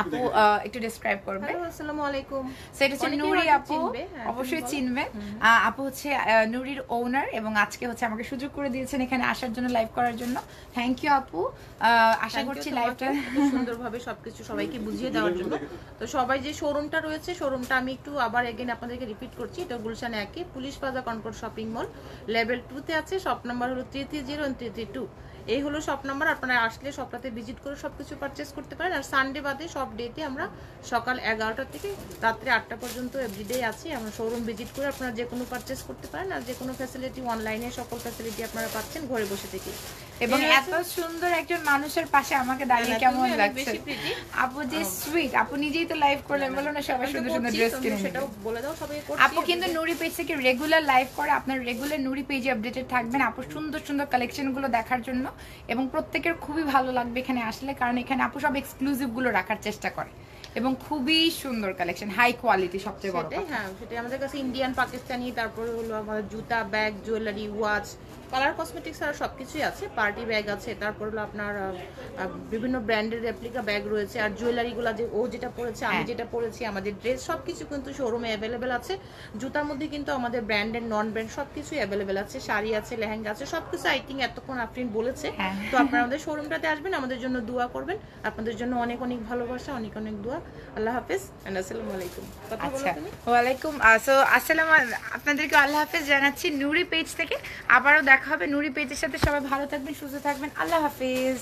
Speaker 1: আপু একটু ডেসক্রাইব করবে।
Speaker 3: আসসালামু আলাইকুম।
Speaker 1: সেটা হচ্ছে নুরি আপু, অবশ্যই চিনবেন। আপু হচ্ছে নুরির ওনার, এবং আজকে হচ্ছে আমাকে সুযোগ করে দিয়েছেন এখানে আসার জন্য, লাইভ করার জন্য। থ্যাংক ইউ আপু। আশা করছি লাইভটা
Speaker 3: সুন্দরভাবে সবকিছু সবাইকে বুঝিয়ে দেওয়ার জন্য। তো সবাই যে শোরুমটা রয়েছে, শোরুমটা আমি একটু আবার এগেন আপনাদেরকে রিপিট করছি। এটা Gulshan 1 police plaza Concord shopping mall, level 2 তে আছে। শপ নাম্বার হলো 330 and 332। এই হলো শপ নাম্বার। আপনারা আসলে শপটাতে ভিজিট করে সবকিছু পারচেস করতে পারেন। আর সানডে বাদে সব ডেতে আমরা সকাল 11টা থেকে রাত্রে 8টা পর্যন্ত এভরিডে আছি। আমরা শোরুম ভিজিট করে আপনারা যে কোনো পারচেস করতে পারেন। আর যে কোনো ফ্যাসিলিটি অনলাইনে সকল ফ্যাসিলিটি আপনারা পাচ্ছেন ঘরে বসে থেকে।
Speaker 1: এবং এত সুন্দর একজন মানুষের পাশে আমাকে দাঁড়িয়ে কেমন লাগছে আপু, যে সুইট। আপু নিজেই তো লাইভ করলেন, বলো না সবাই সুন্দর সুন্দর ড্রেস কিনে,
Speaker 3: সেটাও বলে দাও সবাই।
Speaker 1: আপু কিন্তু নুরি পেজ থেকে রেগুলার লাইভ করে, আপনার রেগুলার নুরি পেজে আপডেটেড থাকবেন আপু সুন্দর সুন্দর কালেকশনগুলো দেখার জন্য। এবং প্রত্যেকের খুবই ভালো লাগবে এখানে আসলে, কারণ এখানে আপু সব এক্সক্লুসিভগুলো রাখার চেষ্টা করে এবং খুবই সুন্দর কালেকশন, হাই কোয়ালিটি, সবচেয়ে বড় কথা।
Speaker 3: হ্যাঁ, সেটাই আমাদের কাছে ইন্ডিয়ান, পাকিস্তানি, তারপরে হলো আমাদের জুতা, bag, jewellery, watch, colour cosmetics আর সবকিছুই আছে। পার্টি ব্যাগ আছে, তারপর হলো আপনার বিভিন্ন ব্র্যান্ডের রেপ্লিকা ব্যাগ রয়েছে। আর জুয়েলারিগুলো যে ও যেটা পরেছে, আমি যেটা পরেছি, আমাদের ড্রেস সবকিছু কিন্তু শোরুমে অ্যাভেলেবেল আছে। জুতার মধ্যে কিন্তু আমাদের ব্র্যান্ডের, নন ব্র্যান্ড সবকিছুই অ্যাভেলেবেল আছে। শাড়ি আছে, লেহেঙ্গা আছে, সবকিছু আই থিঙ্ক এতক্ষণ আফরিন বলেছে। তো আপনারা আমাদের শোরুমটাতে আসবেন, আমাদের জন্য দোয়া করবেন। আপনাদের জন্য অনেক অনেক ভালোবাসা, অনেক অনেক দোয়া। আল্লাহ হাফেজ, আসসালামু আলাইকুম। কথা বলো তুমি।
Speaker 1: ওয়ালাইকুম আসসালাম, আপনাদেরকে আল্লাহ হাফেজ জানাচ্ছি নুরি পেজ থেকে। আবারও দেখা হবে নুরি পেজের সাথে। সবাই ভালো থাকবেন, সুস্থ থাকবেন, আল্লাহ হাফেজ।